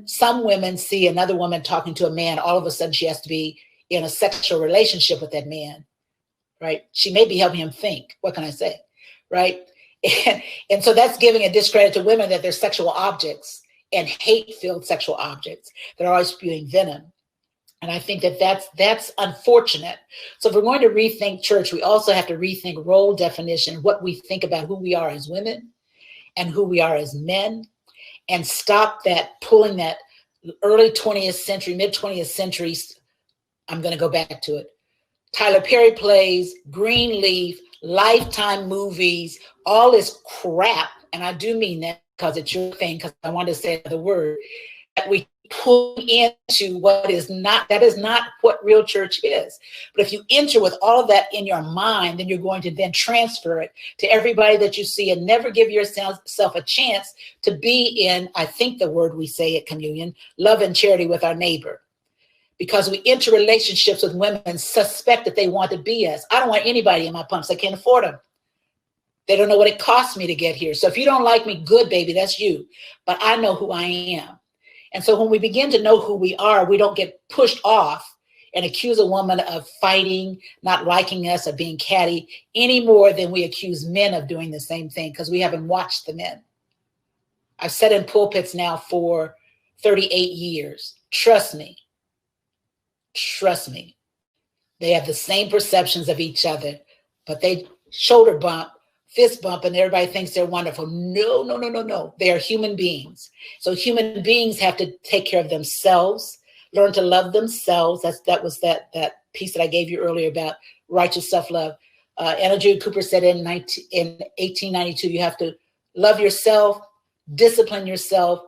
some women see another woman talking to a man, all of a sudden she has to be in a sexual relationship with that man, right? She may be helping him think. What can I say, right? And so that's giving a discredit to women that they're sexual objects and hate-filled sexual objects that are always spewing venom. And I think that that's unfortunate. So if we're going to rethink church, we also have to rethink role definition, what we think about who we are as women and who we are as men, and stop that pulling that early 20th century, mid 20th century. I'm going to go back to it. Tyler Perry plays, Greenleaf, Lifetime movies, all this crap. And I do mean that because it's your thing, because I want to say the word that we pull into what is not, that is not what real church is. But if you enter with all of that in your mind, then you're going to then transfer it to everybody that you see and never give yourself a chance to be in, I think the word we say at communion, love and charity with our neighbor. Because we enter relationships with women and suspect that they want to be us. I don't want anybody in my pumps. I can't afford them. They don't know what it costs me to get here. So if you don't like me, good, baby, that's you. But I know who I am. And so when we begin to know who we are, we don't get pushed off and accuse a woman of fighting, not liking us, of being catty, any more than we accuse men of doing the same thing because we haven't watched the men. I've sat in pulpits now for 38 years. Trust me. Trust me. They have the same perceptions of each other, but they shoulder bump, fist bump, and everybody thinks they're wonderful. No, no, no, no, no. They are human beings. So human beings have to take care of themselves, learn to love themselves. That was that piece that I gave you earlier about righteous self-love. Anna Jude Cooper said in 1892, you have to love yourself, discipline yourself,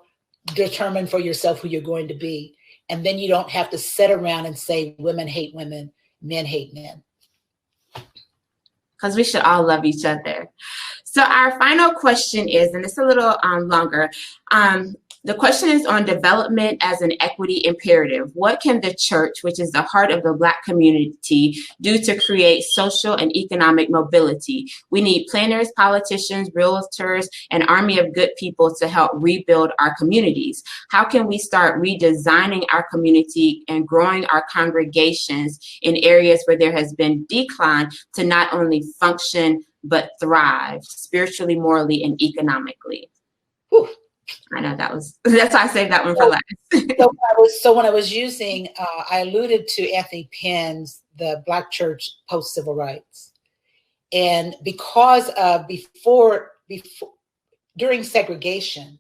determine for yourself who you're going to be. And then you don't have to sit around and say women hate women, men hate men. Because we should all love each other. So our final question is, and it's a little longer, the question is on development as an equity imperative. What can the church, which is the heart of the Black community, do to create social and economic mobility? We need planners, politicians, realtors, an army of good people to help rebuild our communities. How can we start redesigning our community and growing our congregations in areas where there has been decline to not only function, but thrive spiritually, morally, and economically? Whew. I know that's why I saved that one for last. So when I was using, I alluded to Anthony Penn's The Black Church Post-Civil Rights. And because during segregation,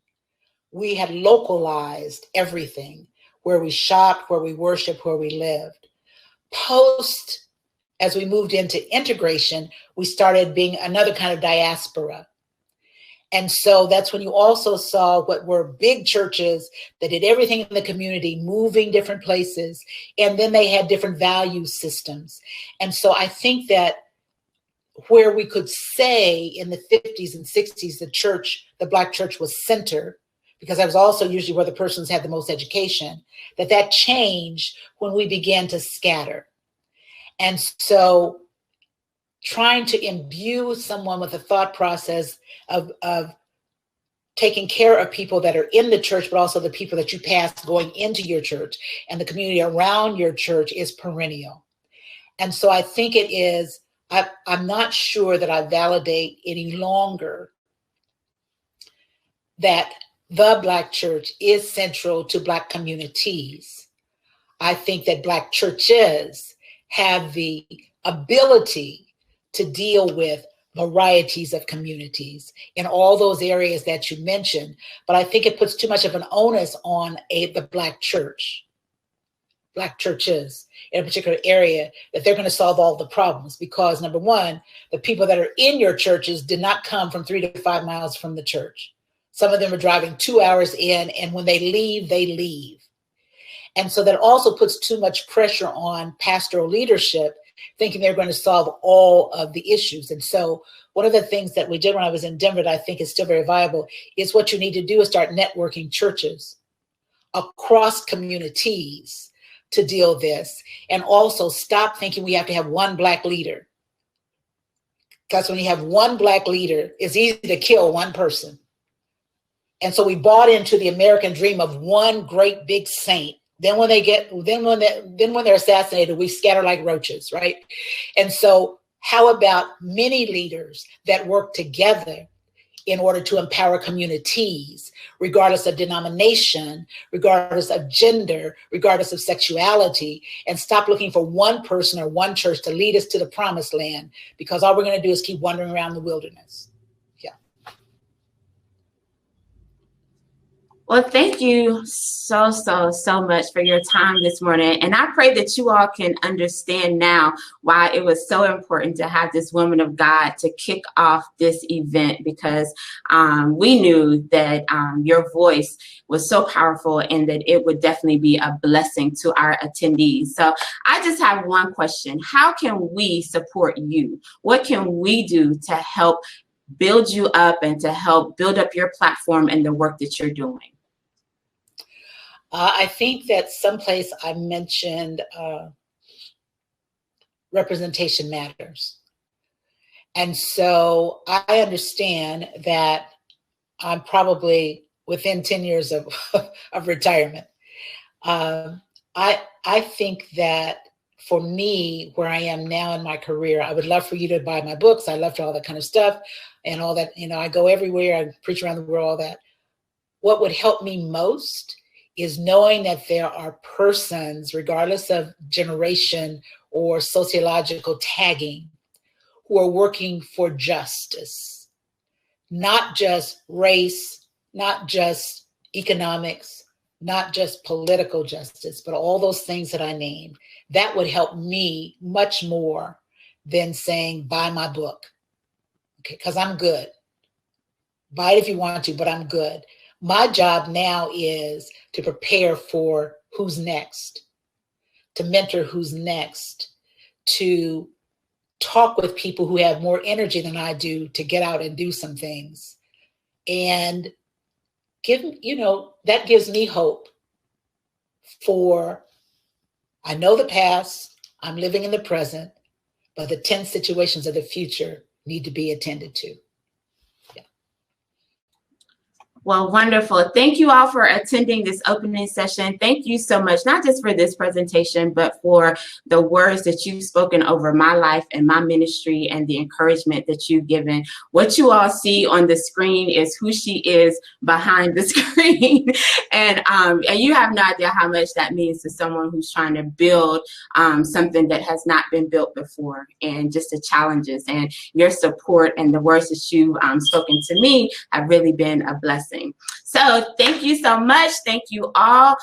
we had localized everything, where we shopped, where we worshiped, where we lived. As we moved into integration, we started being another kind of diaspora. And so that's when you also saw what were big churches that did everything in the community, moving different places, and then they had different value systems. And so I think that where we could say in the 50s and 60s, the Black church was center, because that was also usually where the persons had the most education, that changed when we began to scatter. And so trying to imbue someone with a thought process of taking care of people that are in the church, but also the people that you pass going into your church and the community around your church is perennial. And so I think it is, I'm not sure that I validate any longer that the Black church is central to Black communities. I think that Black churches have the ability to deal with varieties of communities in all those areas that you mentioned. But I think it puts too much of an onus on the Black church. Black churches in a particular area, that they're going to solve all the problems, because number one, the people that are in your churches did not come from 3 to 5 miles from the church. Some of them are driving 2 hours in, and when they leave, they leave. And so that also puts too much pressure on pastoral leadership, thinking they're going to solve all of the issues. And so one of the things that we did when I was in Denver that I think is still very viable is what you need to do is start networking churches across communities to deal with this. And also stop thinking we have to have one Black leader. Because when you have one Black leader, it's easy to kill one person. And so we bought into the American dream of one great big saint. Then when they're assassinated, we scatter like roaches, right? And so how about many leaders that work together in order to empower communities, regardless of denomination, regardless of gender, regardless of sexuality, and stop looking for one person or one church to lead us to the promised land, because all we're going to do is keep wandering around the wilderness. Well, thank you so much for your time this morning. And I pray that you all can understand now why it was so important to have this woman of God to kick off this event, because we knew that your voice was so powerful and that it would definitely be a blessing to our attendees. So I just have one question. How can we support you? What can we do to help build you up and to help build up your platform and the work that you're doing? I think that someplace I mentioned representation matters. And so I understand that I'm probably within 10 years of retirement. I think that for me, where I am now in my career, I would love for you to buy my books. I love all that kind of stuff and all that. You know, I go everywhere. I preach around the world, all that. What would help me most is knowing that there are persons, regardless of generation or sociological tagging, who are working for justice, not just race, not just economics, not just political justice, but all those things that I named. That would help me much more than saying, buy my book, okay, because I'm good. Buy it if you want to, but I'm good. My job now is to prepare for who's next, to mentor who's next, to talk with people who have more energy than I do to get out and do some things. And that gives me hope for, I know the past, I'm living in the present, but the 10 situations of the future need to be attended to. Well, wonderful. Thank you all for attending this opening session. Thank you so much, not just for this presentation, but for the words that you've spoken over my life and my ministry and the encouragement that you've given. What you all see on the screen is who she is behind the screen. And you have no idea how much that means to someone who's trying to build something that has not been built before, and just the challenges and your support and the words that you've spoken to me have really been a blessing. So thank you so much. Thank you all.